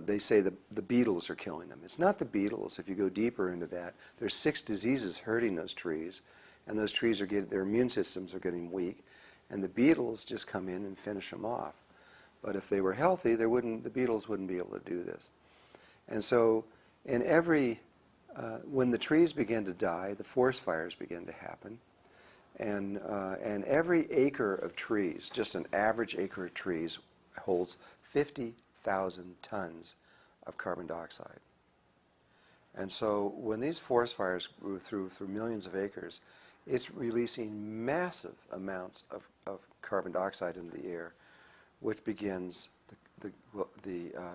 they say the beetles are killing them. It's not the beetles. If you go deeper into that, there's 6 diseases hurting those trees, and those trees their immune systems are getting weak, and the beetles just come in and finish them off. But if they were healthy, the beetles wouldn't be able to do this. And so, when the trees begin to die, the forest fires begin to happen. And every acre of trees, just an average acre of trees, holds 50,000 tons of carbon dioxide. And so when these forest fires go through millions of acres, it's releasing massive amounts of carbon dioxide into the air, which begins the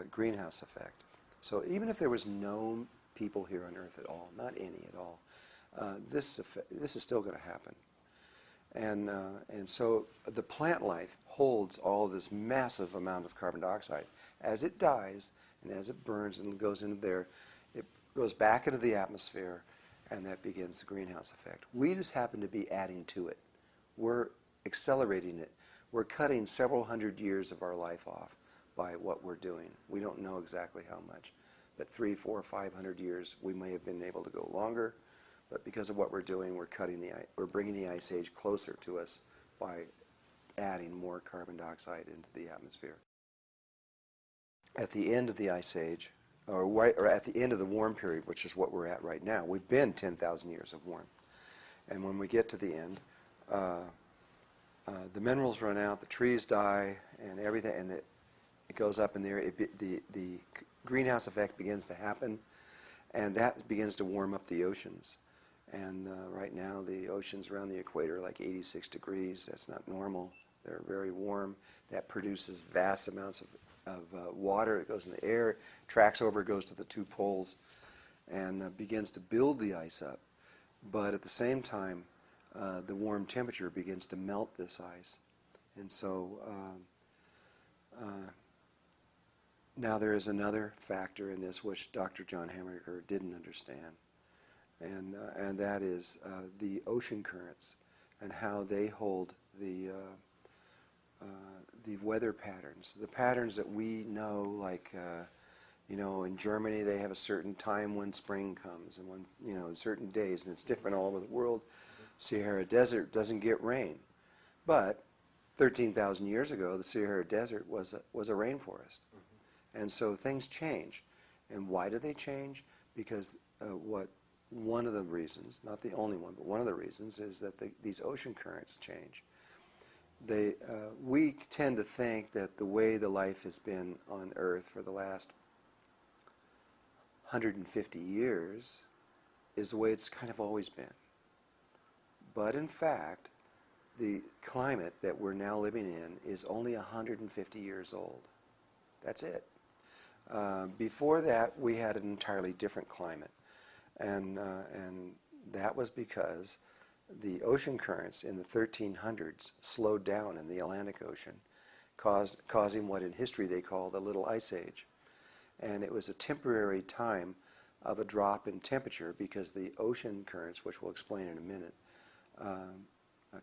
greenhouse effect. So even if there was no people here on Earth at all, not any at all, this is still going to happen. And so the plant life holds all this massive amount of carbon dioxide. As it dies and as it burns and goes into there, it goes back into the atmosphere, and that begins the greenhouse effect. We just happen to be adding to it. We're accelerating it. We're cutting several hundred years of our life off by what we're doing. We don't know exactly how much, but 300, 400, 500 years, we may have been able to go longer. But because of what we're doing, we're bringing the ice age closer to us by adding more carbon dioxide into the atmosphere. At the end of the ice age, or at the end of the warm period, which is what we're at right now, we've been 10,000 years of warm. And when we get to the end, the minerals run out, the trees die, and everything, and it goes up in there. The greenhouse effect begins to happen, and that begins to warm up the oceans. And right now, the oceans around the equator are like 86 degrees. That's not normal. They're very warm. That produces vast amounts of water. It goes in the air, tracks over, goes to the 2 poles, and begins to build the ice up. But at the same time, the warm temperature begins to melt this ice. And so now there is another factor in this which Dr. John Hamaker didn't understand. And that is the ocean currents. and how they hold the weather patterns, the patterns that we know, like you know, in Germany they have a certain time when spring comes, and when, you know, certain days, and it's different all over the world. Sahara Desert doesn't get rain, but 13,000 years ago the Sahara Desert was a rainforest, and so things change. And why do they change? Because one of the reasons, not the only one, but one of the reasons is that these ocean currents change. We tend to think that the way the life has been on Earth for the last 150 years is the way it's kind of always been. But in fact, the climate that we're now living in is only 150 years old. That's it. Before that, we had an entirely different climate, and that was because the ocean currents in the 1300s slowed down in the Atlantic Ocean, causing what in history they call the Little Ice Age. And it was a temporary time of a drop in temperature because the ocean currents, which we'll explain in a minute,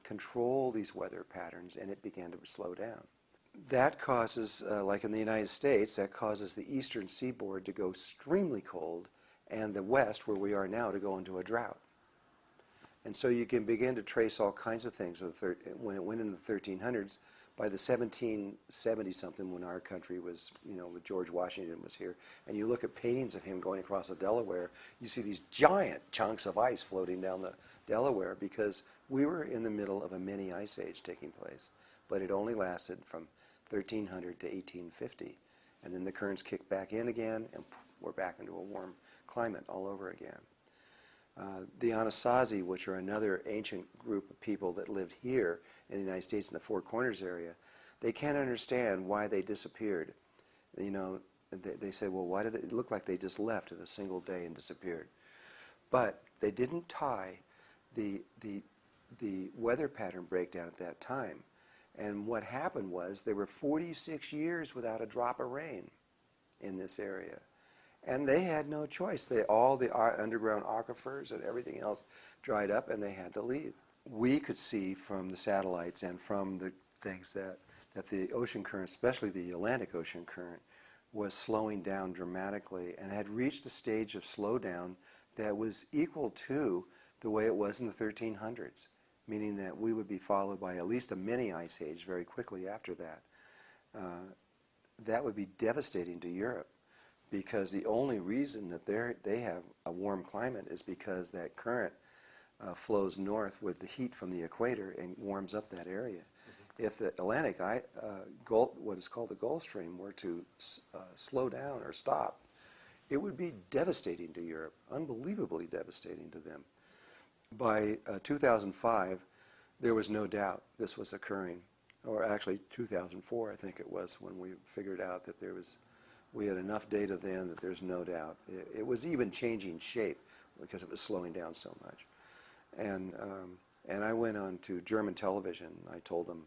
control these weather patterns, and it began to slow down. That causes, like in the United States, that causes the eastern seaboard to go extremely cold, and the west, where we are now, to go into a drought. And so you can begin to trace all kinds of things when it went into the 1300s. By the 1770-something, when our country was, you know, with George Washington was here, and you look at paintings of him going across the Delaware, you see these giant chunks of ice floating down the Delaware, because we were in the middle of a mini ice age taking place. But it only lasted from 1300 to 1850. And then the currents kicked back in again, and we're back into a warm climate all over again. The Anasazi, which are another ancient group of people that lived here in the United States in the Four Corners area, they can't understand why they disappeared. You know, they say, well, why did it look like they just left in a single day and disappeared? But they didn't tie the weather pattern breakdown at that time. And what happened was there were 46 years without a drop of rain in this area. And they had no choice. All the underground aquifers and everything else dried up, and they had to leave. We could see from the satellites and from the things that the ocean current, especially the Atlantic Ocean current, was slowing down dramatically and had reached a stage of slowdown that was equal to the way it was in the 1300s, meaning that we would be followed by at least a mini ice age very quickly after that. That would be devastating to Europe, because the only reason that they have a warm climate is because that current flows north with the heat from the equator and warms up that area. Mm-hmm. If the Atlantic, what is called the Gulf Stream, were to slow down or stop, it would be devastating to Europe, unbelievably devastating to them. By 2005, there was no doubt this was occurring, or actually 2004, I think it was, when we figured out that we had enough data then that there's no doubt. It was even changing shape because it was slowing down so much. And I went on to German television. I told them,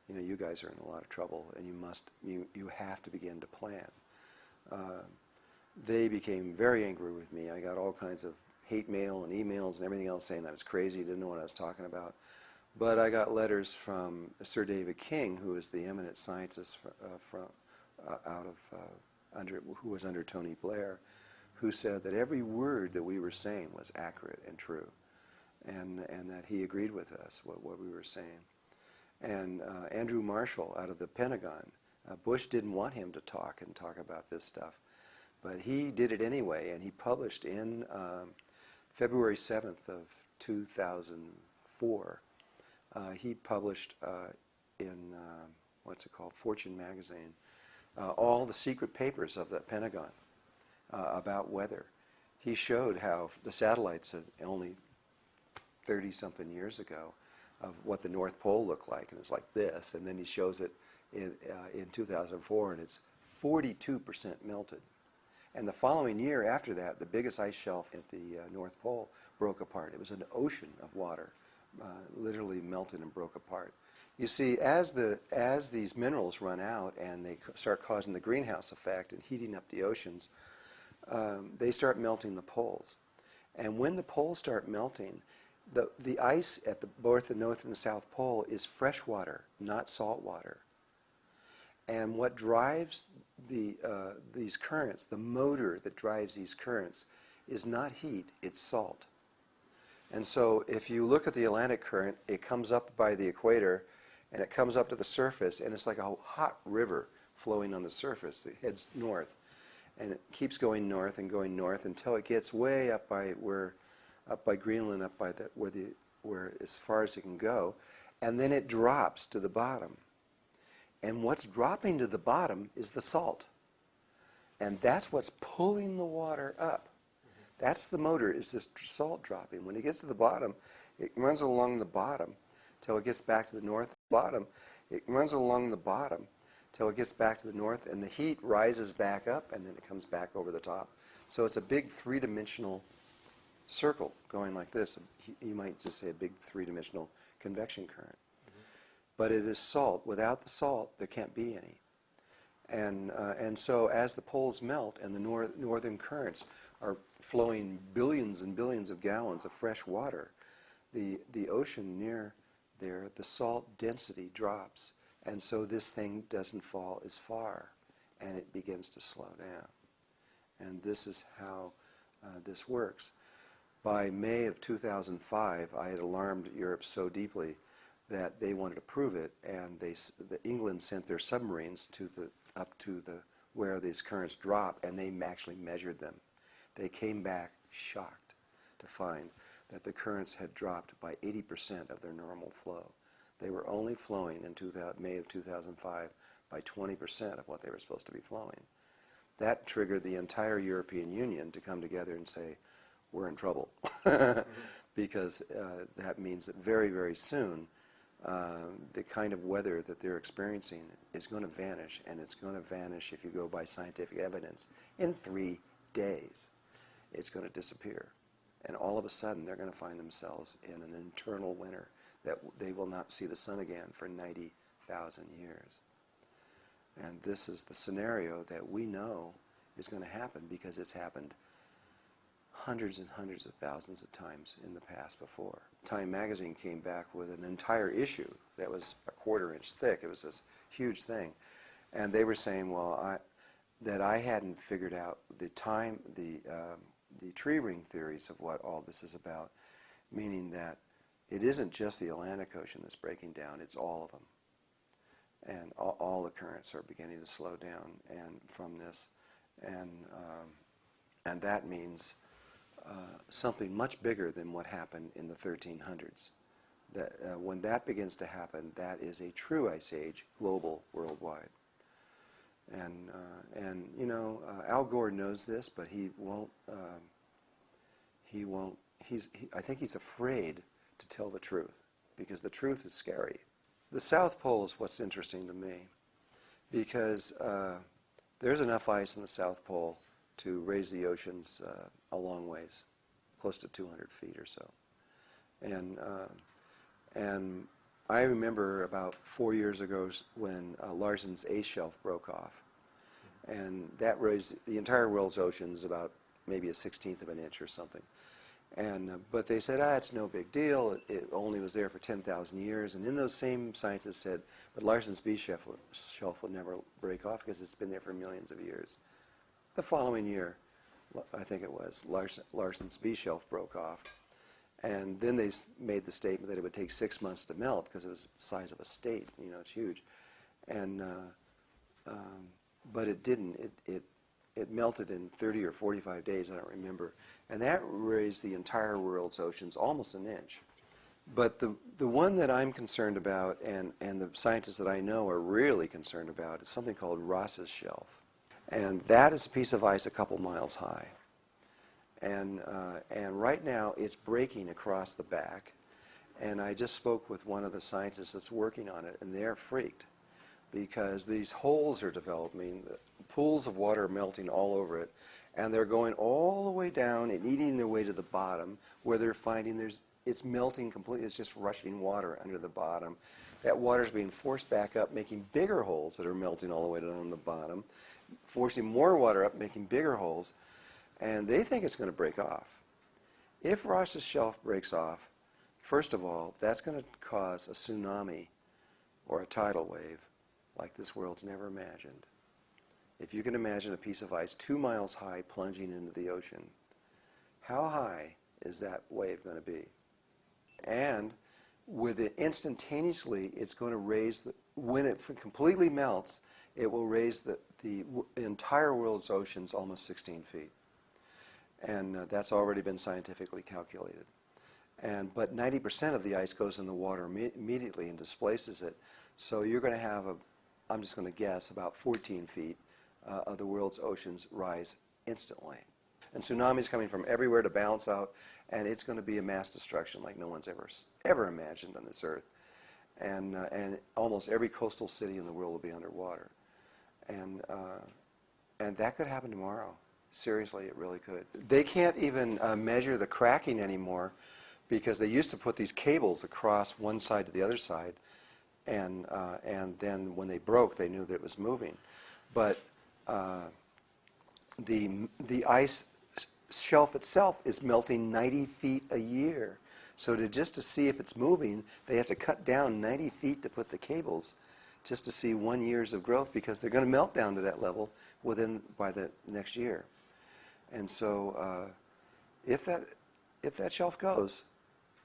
you know, you guys are in a lot of trouble, and you have to begin to plan. They became very angry with me. I got all kinds of hate mail and emails and everything else saying I was crazy, didn't know what I was talking about. But I got letters from Sir David King, who is the eminent scientist who was under Tony Blair, who said that every word that we were saying was accurate and true, and that he agreed with us, what we were saying. And Andrew Marshall out of the Pentagon, Bush didn't want him to talk about this stuff, but he did it anyway, and he published in February 7th of 2004, he published in, what's it called, Fortune magazine, all the secret papers of the Pentagon about weather. He showed how the satellites only 30-something years ago of what the North Pole looked like, and it's like this, and then he shows it in 2004, and it's 42% melted. And the following year after that, the biggest ice shelf at the North Pole broke apart. It was an ocean of water, literally melted and broke apart. You see, as these minerals run out and they start causing the greenhouse effect and heating up the oceans, they start melting the poles. And when the poles start melting, the ice at both the North and the South Pole is fresh water, not salt water. And what drives these currents, the motor that drives these currents, is not heat, it's salt. And so if you look at the Atlantic current, it comes up by the equator, and it comes up to the surface, and it's like a hot river flowing on the surface that heads north. And it keeps going north until it gets way up by Greenland, where as far as it can go, and then it drops to the bottom. And what's dropping to the bottom is the salt. And that's what's pulling the water up. That's the motor, is this salt dropping. When it gets to the bottom, it runs along the bottom till it gets back to the north. Bottom, it runs along the bottom till it gets back to the north, and the heat rises back up, and then it comes back over the top. So it's a big three-dimensional circle going like this. You might just say a big three-dimensional convection current. But it is salt. Without the salt, there can't be any. And so as the poles melt and the northern currents are flowing billions and billions of gallons of fresh water, the ocean near there, the salt density drops. And so this thing doesn't fall as far, and it begins to slow down. And this is how this works. By May of 2005, I had alarmed Europe so deeply that they wanted to prove it, and England sent their submarines up to where these currents drop, and they actually measured them. They came back shocked to find that the currents had dropped by 80% of their normal flow. They were only flowing in May of 2005 by 20% of what they were supposed to be flowing. That triggered the entire European Union to come together and say, we're in trouble. Because that means that very, very soon, the kind of weather that they're experiencing is going to vanish, and it's going to vanish, if you go by scientific evidence, in 3 days. It's going to disappear. And all of a sudden, they're going to find themselves in an eternal winter that they will not see the sun again for 90,000 years. And this is the scenario that we know is going to happen because it's happened hundreds and hundreds of thousands of times in the past before. Time magazine came back with an entire issue that was a quarter-inch thick. It was this huge thing. And they were saying, well, that I hadn't figured out the tree ring theories of what all this is about, meaning that it isn't just the Atlantic Ocean that's breaking down, it's all of them. And all the currents are beginning to slow down and from this. And that means something much bigger than what happened in the 1300s. That, when that begins to happen, that is a true ice age, global, worldwide. And you know, Al Gore knows this, but he won't. I think he's afraid to tell the truth because the truth is scary. The South Pole is what's interesting to me because there's enough ice in the South Pole to raise the oceans a long ways, close to 200 feet or so. And I remember about 4 years ago when Larsen's ice shelf broke off, and that raised the entire world's oceans about maybe a 1/16 of an inch or something. But they said, it's no big deal. It only was there for 10,000 years. And then those same scientists said, but Larsen's B shelf will never break off because it's been there for millions of years. The following year, I think it was, Larsen's B shelf broke off. And then they made the statement that it would take 6 months to melt because it was the size of a state. You know, it's huge. But it didn't. It melted in 30 or 45 days, I don't remember. And that raised the entire world's oceans almost an inch. But the one that I'm concerned about, and the scientists that I know are really concerned about, is something called Ross's shelf. And that is a piece of ice a couple miles high. And right now it's breaking across the back. And I just spoke with one of the scientists that's working on it, and they're freaked because these holes are developing, pools of water are melting all over it, and they're going all the way down and eating their way to the bottom where they're finding it's melting completely, it's just rushing water under the bottom. That water's being forced back up, making bigger holes that are melting all the way down the bottom, forcing more water up, making bigger holes, and they think it's going to break off. If Ross's shelf breaks off, First of all, that's going to cause a tsunami or a tidal wave like this world's never imagined. If you can imagine a piece of ice 2 miles high plunging into the ocean, how high is that wave going to be? And with it instantaneously, it's going to raise, when it completely melts, it will raise the entire world's oceans almost 16 feet. And that's already been scientifically calculated. But 90% of the ice goes in the water immediately and displaces it. So you're going to have, I'm just going to guess, about 14 feet of the world's oceans rise instantly. And tsunamis coming from everywhere to balance out, and it's going to be a mass destruction like no one's ever imagined on this earth. And almost every coastal city in the world will be underwater. And that could happen tomorrow. Seriously, it really could. They can't even measure the cracking anymore, because they used to put these cables across one side to the other side, and then when they broke, they knew that it was moving. But the ice shelf itself is melting 90 feet a year. So just to see if it's moving, they have to cut down 90 feet to put the cables, just to see 1 year's of growth, because they're going to melt down to that level by the next year. And so if that shelf goes,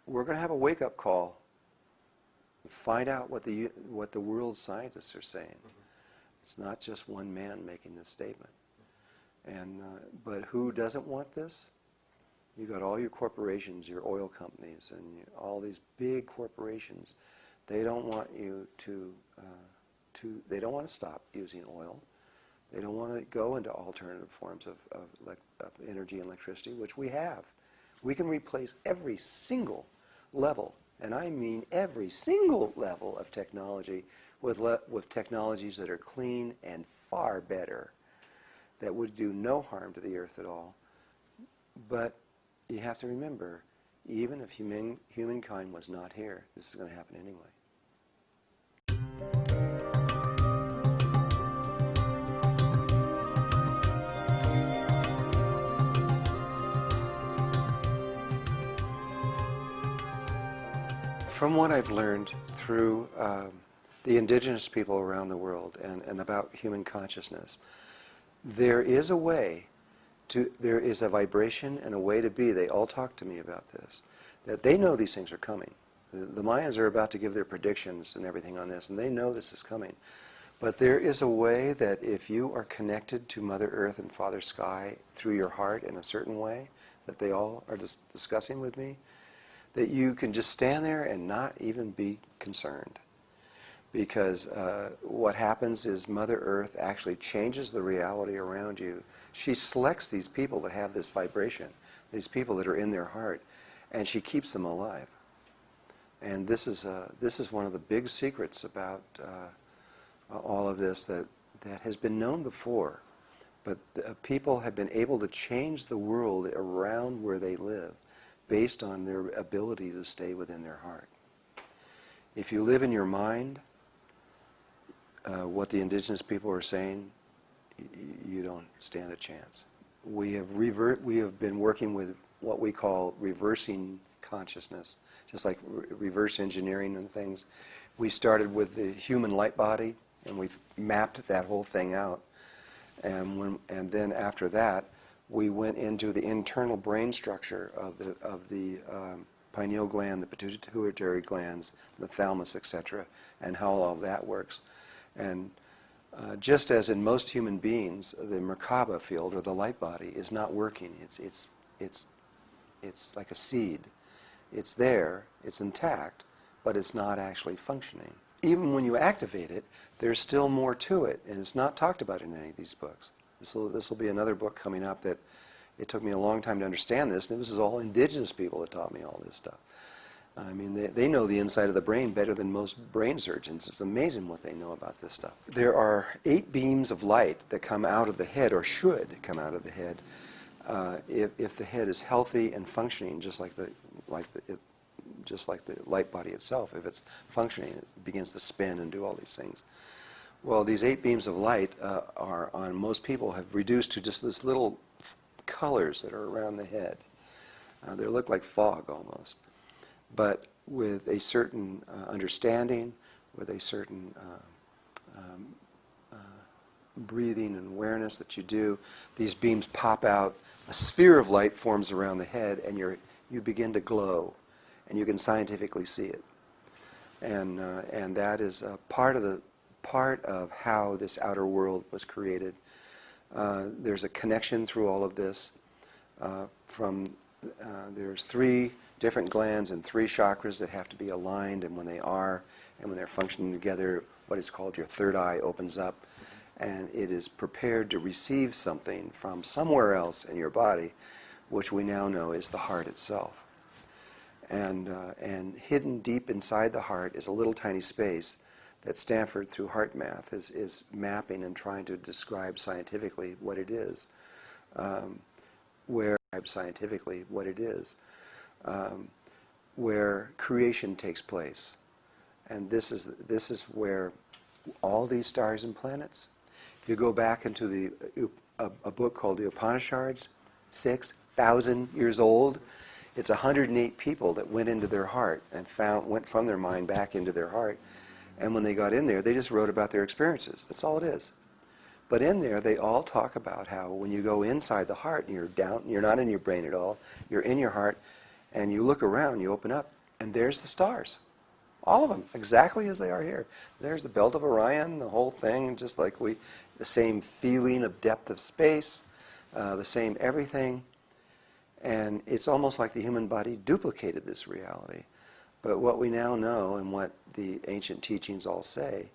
we're going to have a wake-up call. Find out what the world's scientists are saying. It's not just one man making this statement. But who doesn't want this? You've got all your corporations, your oil companies, and all these big corporations. They don't want you they don't want to stop using oil. They don't want to go into alternative forms of energy and electricity, which we have. We can replace every single level, and I mean every single level of technology, with technologies that are clean and far better, that would do no harm to the earth at all. But you have to remember, even if humankind was not here, this is going to happen anyway. From what I've learned through the indigenous people around the world and about human consciousness, there is a way there is a vibration and a way to be. They all talk to me about this, that they know these things are coming. The Mayans are about to give their predictions and everything on this, and they know this is coming. But there is a way that if you are connected to Mother Earth and Father Sky through your heart in a certain way, that they all are discussing with me, that you can just stand there and not even be concerned. Because what happens is Mother Earth actually changes the reality around you. She selects these people that have this vibration, these people that are in their heart, and she keeps them alive. And this is one of the big secrets about all of this that has been known before. But people have been able to change the world around where they live based on their ability to stay within their heart. If you live in your mind, what the indigenous people are saying, you don't stand a chance. We have been working with what we call reversing consciousness, just like reverse engineering and things. We started with the human light body, and we've mapped that whole thing out. And then after that, we went into the internal brain structure of the pineal gland, the pituitary glands, the thalamus, etc., and how all of that works. And just as in most human beings, the Merkaba field, or the light body, is not working. It's like a seed. It's there, it's intact, but it's not actually functioning. Even when you activate it, there's still more to it, and it's not talked about in any of these books. This will be another book coming up that it took me a long time to understand this, and this is all indigenous people that taught me all this stuff. I mean, they know the inside of the brain better than most brain surgeons. It's amazing what they know about this stuff. There are 8 beams of light that come out of the head, or should come out of the head, if the head is healthy and functioning, just like the light body itself. If it's functioning, it begins to spin and do all these things. Well, these 8 beams of light are on most people have reduced to just this little colors that are around the head. They look like fog almost. But with a certain understanding, with a certain breathing and awareness that you do, these beams pop out, a sphere of light forms around the head, and you begin to glow, and you can scientifically see it. And that is part of how this outer world was created. There's a connection through all of this. There's 3 different glands and 3 chakras that have to be aligned, and when they are, and when they're functioning together, what is called your third eye opens up, and it is prepared to receive something from somewhere else in your body, which we now know is the heart itself. And hidden deep inside the heart is a little tiny space that Stanford, through heart math, is mapping and trying to describe scientifically what it is. Where creation takes place. And this is where all these stars and planets. If you go back into a book called the Upanishads, 6,000 years old, it's 108 people that went into their heart and went from their mind back into their heart. And when they got in there, they just wrote about their experiences. That's all it is. But in there, they all talk about how when you go inside the heart and you're not in your brain at all, you're in your heart, and you look around, you open up, and there's the stars. All of them, exactly as they are here. There's the belt of Orion, the whole thing, just like the same feeling of depth of space, the same everything. And it's almost like the human body duplicated this reality. But what we now know, and what the ancient teachings all say,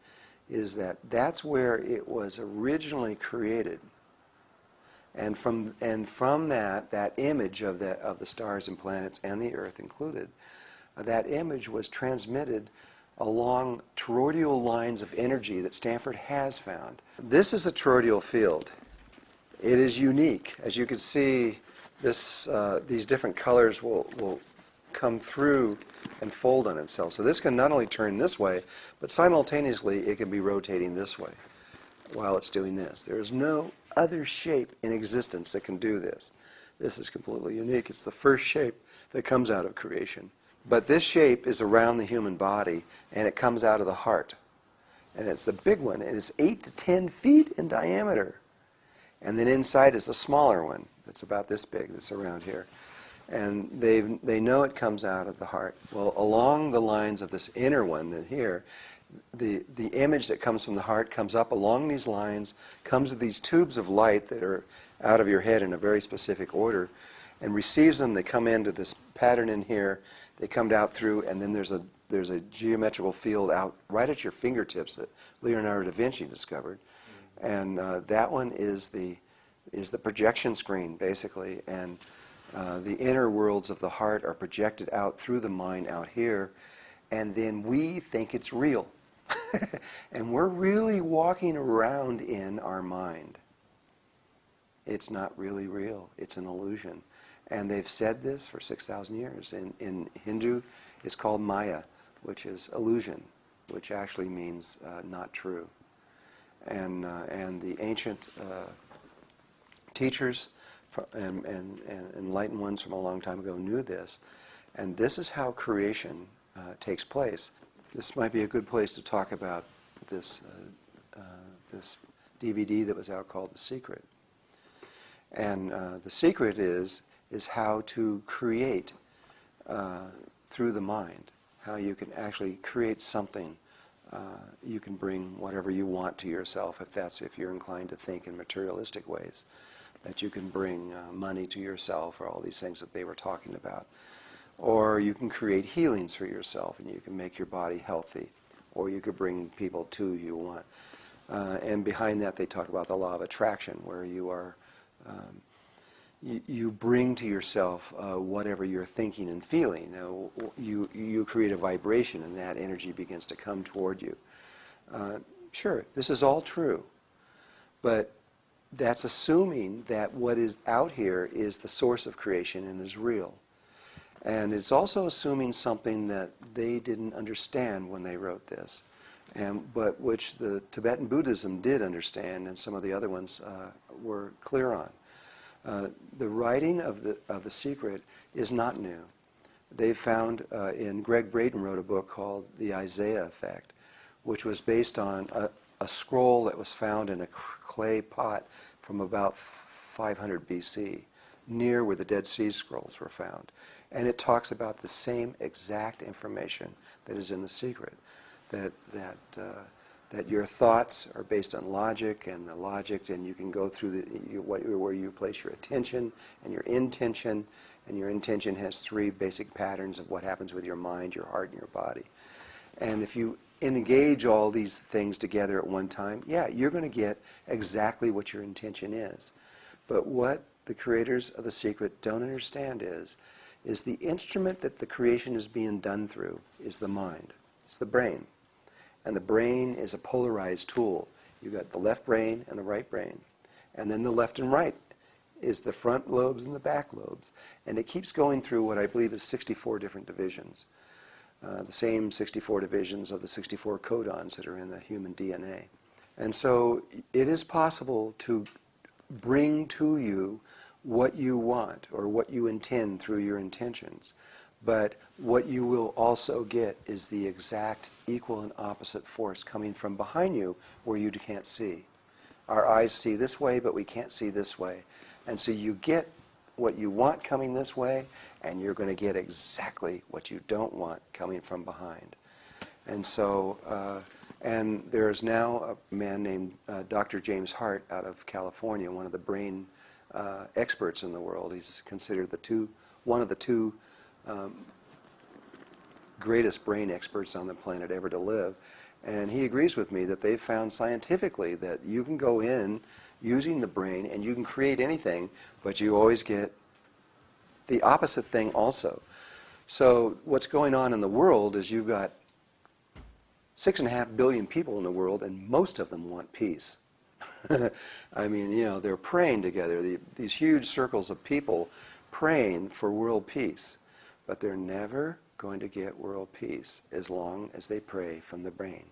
is that that's where it was originally created. And from that image of the stars and planets and the earth included, that image was transmitted along toroidal lines of energy that Stanford has found. This is a toroidal field. It is unique. As you can see, these different colors will come through and fold on itself. So this can not only turn this way, but simultaneously it can be rotating this way while it's doing this. There is no other shape in existence that can do this. This is completely unique. It's the first shape that comes out of creation. But this shape is around the human body, and it comes out of the heart. And it's the big one, and it's 8 to 10 feet in diameter. And then inside is a smaller one that's about this big, that's around here. And they know it comes out of the heart. Well, along the lines of this inner one here, the image that comes from the heart comes up along these lines, comes to these tubes of light that are out of your head in a very specific order, and receives them. They come into this pattern in here. They come out through, and then there's a geometrical field out right at your fingertips that Leonardo da Vinci discovered, and that one is the projection screen basically, and the inner worlds of the heart are projected out through the mind out here, and then we think it's real, and we're really walking around in our mind. It's not really real. It's an illusion. And they've said this for 6,000 years. In Hindu, it's called Maya, which is illusion, which actually means not true. And the ancient teachers and enlightened ones from a long time ago knew this. And this is how creation takes place. This might be a good place to talk about this DVD that was out called The Secret. And The Secret is how to create through the mind, how you can actually create something. You can bring whatever you want to yourself, if you're inclined to think in materialistic ways, that you can bring money to yourself, or all these things that they were talking about. Or you can create healings for yourself, and you can make your body healthy. Or you could bring people to who you want. And behind that they talk about the law of attraction, where you are you bring to yourself whatever you're thinking and feeling. You create a vibration, and that energy begins to come toward you. Sure, this is all true, but that's assuming that what is out here is the source of creation and is real. And it's also assuming something that they didn't understand when they wrote this, but which the Tibetan Buddhism did understand, and some of the other ones were clear on. The writing of the Secret is not new. they found, Greg Braden wrote a book called The Isaiah Effect, which was based on a scroll that was found in a clay pot from about 500 BC, near where the Dead Sea Scrolls were found. And it talks about the same exact information that is in The Secret, that your thoughts are based on logic, and the logic, and you can go through where you place your attention and your intention, and your intention has three basic patterns of what happens with your mind, your heart, and your body. And if you engage all these things together at one time, yeah, you're going to get exactly what your intention is. But what the creators of The Secret don't understand is the instrument that the creation is being done through is the mind. It's the brain. And the brain is a polarized tool. You've got the left brain and the right brain. And then the left and right is the front lobes and the back lobes. And it keeps going through what I believe is 64 different divisions. The same 64 divisions of the 64 codons that are in the human DNA. And so it is possible to bring to you what you want or what you intend through your intentions. But what you will also get is the exact equal and opposite force coming from behind you where you can't see. Our eyes see this way, but we can't see this way. And so you get what you want coming this way, and you're going to get exactly what you don't want coming from behind. And so, and there is now a man named Dr. James Hart out of California, one of the brain experts in the world. He's considered one of the two greatest brain experts on the planet ever to live. And he agrees with me that they've found scientifically that you can go in using the brain and you can create anything, but you always get the opposite thing also. So what's going on in the world is you've got 6.5 billion people in the world, and most of them want peace. I mean, you know, they're praying together, these huge circles of people praying for world peace. But they're never going to get world peace as long as they pray from the brain.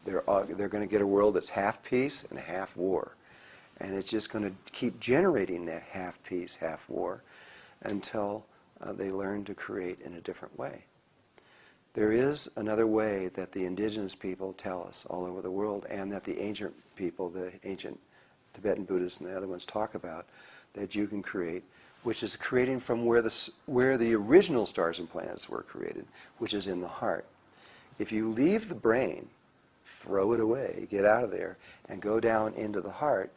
They're going to get a world that's half peace and half war. And it's just going to keep generating that half peace, half war until they learn to create in a different way. There is another way that the indigenous people tell us all over the world, and that the ancient people, the ancient Tibetan Buddhists and the other ones talk about, that you can create, which is creating from where the original stars and planets were created, which is in the heart. If you leave the brain, throw it away, get out of there, and go down into the heart,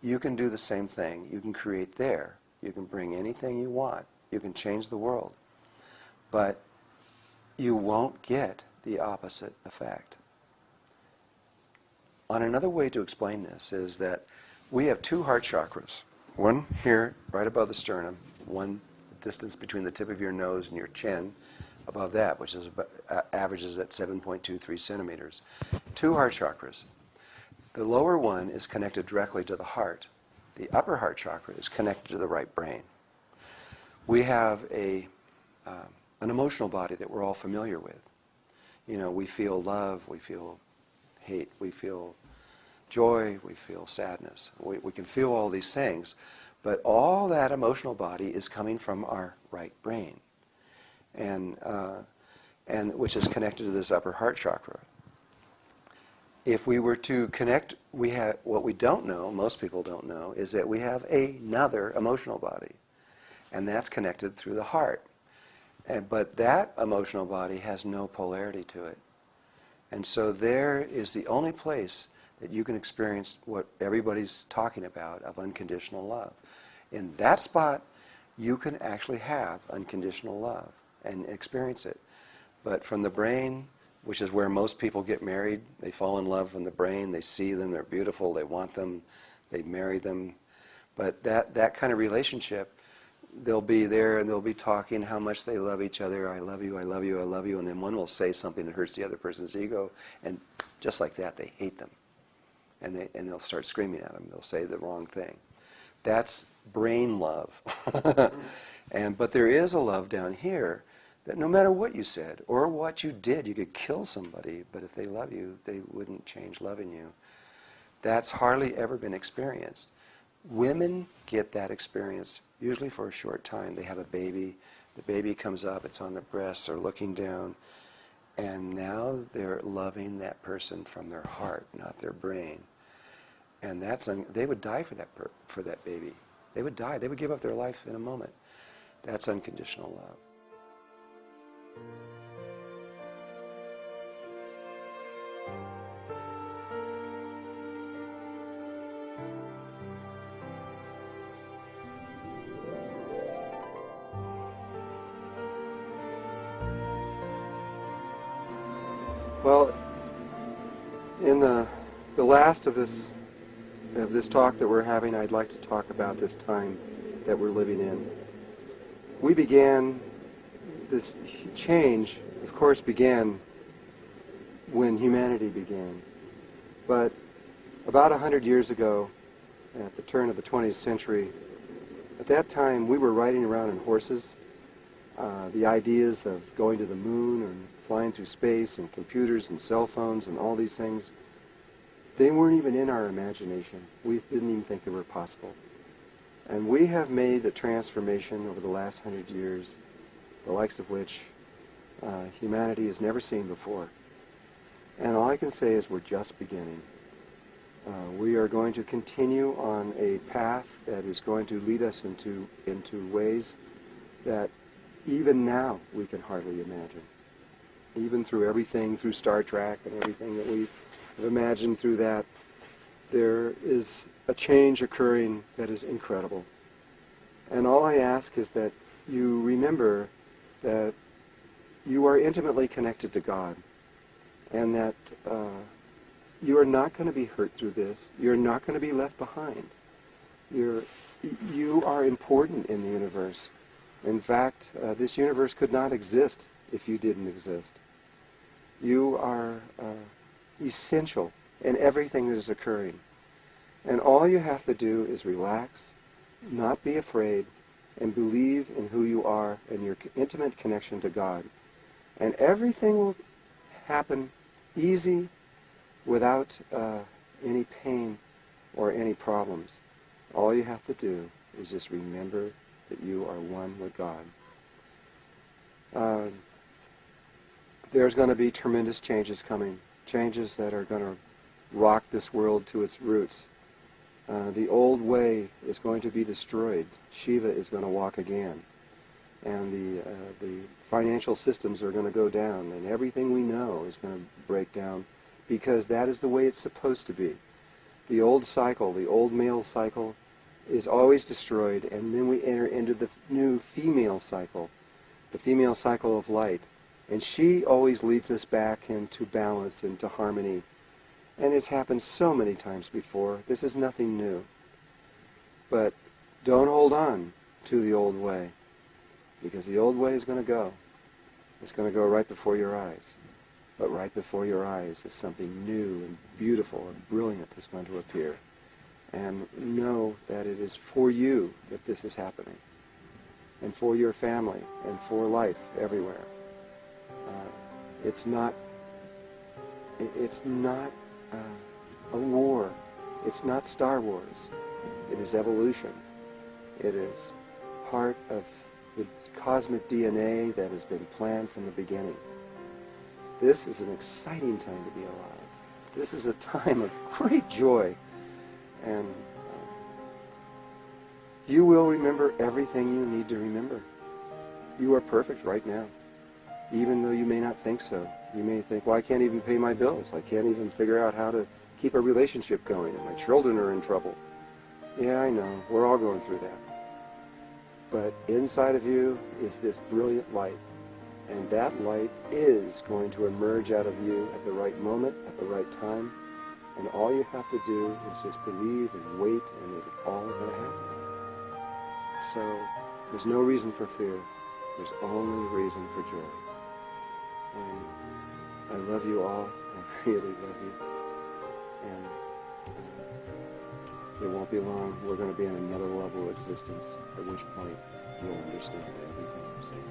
you can do the same thing. You can create there. You can bring anything you want. You can change the world. But you won't get the opposite effect. On another way to explain this is that we have two heart chakras. One here, right above the sternum, one distance between the tip of your nose and your chin, above that, which is averages at 7.23 centimeters. Two heart chakras. The lower one is connected directly to the heart. The upper heart chakra is connected to the right brain. We have an emotional body that we're all familiar with. You know, we feel love, we feel hate, we feel joy, we feel sadness. We can feel all these things, but all that emotional body is coming from our right brain, and which is connected to this upper heart chakra. If we were to connect, what we don't know, most people don't know, is that we have another emotional body, and that's connected through the heart. But that emotional body has no polarity to it. And so there is the only place that you can experience what everybody's talking about of unconditional love. In that spot, you can actually have unconditional love and experience it. But from the brain, which is where most people get married, they fall in love from the brain, they see them, they're beautiful, they want them, they marry them. But that kind of relationship, they'll be there and they'll be talking how much they love each other. I love you, I love you, I love you. And then one will say something that hurts the other person's ego. And just like that, they hate them. And they'll start screaming at them. They'll say the wrong thing. That's brain love. But there is a love down here that no matter what you said or what you did, you could kill somebody, but if they love you, they wouldn't change loving you. That's hardly ever been experienced. Women get that experience usually for a short time. They have a baby, The baby comes up, it's on the breasts or looking down, and now they're loving that person from their heart, not their brain. And they would die for that baby. They would die. They would give up their life in a moment. That's unconditional love. Well, in the last of this talk that we're having, I'd like to talk about this time that we're living in. We began, this change, of course, began when humanity began. But about 100 years ago, at the turn of the 20th century, at that time we were riding around on horses. The ideas of going to the moon and flying through space and computers and cell phones and all these things, they weren't even in our imagination. We didn't even think they were possible. And we have made a transformation over the last 100 years, the likes of which humanity has never seen before. And all I can say is we're just beginning. We are going to continue on a path that is going to lead us into ways that even now we can hardly imagine. Even through everything, through Star Trek and everything that we have imagined through that, there is a change occurring that is incredible. And all I ask is that you remember that you are intimately connected to God, and that you are not going to be hurt through this. You're not going to be left behind. You are important in the universe. In fact, this universe could not exist if you didn't exist. You are essential in everything that is occurring. And all you have to do is relax, not be afraid, and believe in who you are and your intimate connection to God. And everything will happen easy, without any pain or any problems. All you have to do is just remember that you are one with God. There's going to be tremendous changes coming, changes that are going to rock this world to its roots. The old way is going to be destroyed. Shiva is going to walk again. And the financial systems are going to go down, and everything we know is going to break down, because that is the way it's supposed to be. The old cycle, the old male cycle, is always destroyed, and then we enter into the new female cycle, the female cycle of light. And she always leads us back into balance, into harmony. And it's happened so many times before. This is nothing new. But don't hold on to the old way, because the old way is going to go. It's going to go right before your eyes. But right before your eyes is something new and beautiful and brilliant that's going to appear. And know that it is for you that this is happening, and for your family, and for life everywhere. It's not a war. It's not Star Wars. It is evolution. It is part of the cosmic DNA that has been planned from the beginning. This is an exciting time to be alive. This is a time of great joy. And you will remember everything you need to remember. You are perfect right now, even though you may not think so. You may think, well, I can't even pay my bills. I can't even figure out how to keep a relationship going, and my children are in trouble. Yeah, I know. We're all going through that. But inside of you is this brilliant light. And that light is going to emerge out of you at the right moment, at the right time. And all you have to do is just believe and wait, and it's all going to happen. So there's no reason for fear. There's only reason for joy. And I love you all. I really love you. And it won't be long. We're going to be in another level of existence, at which point you'll understand everything I'm saying.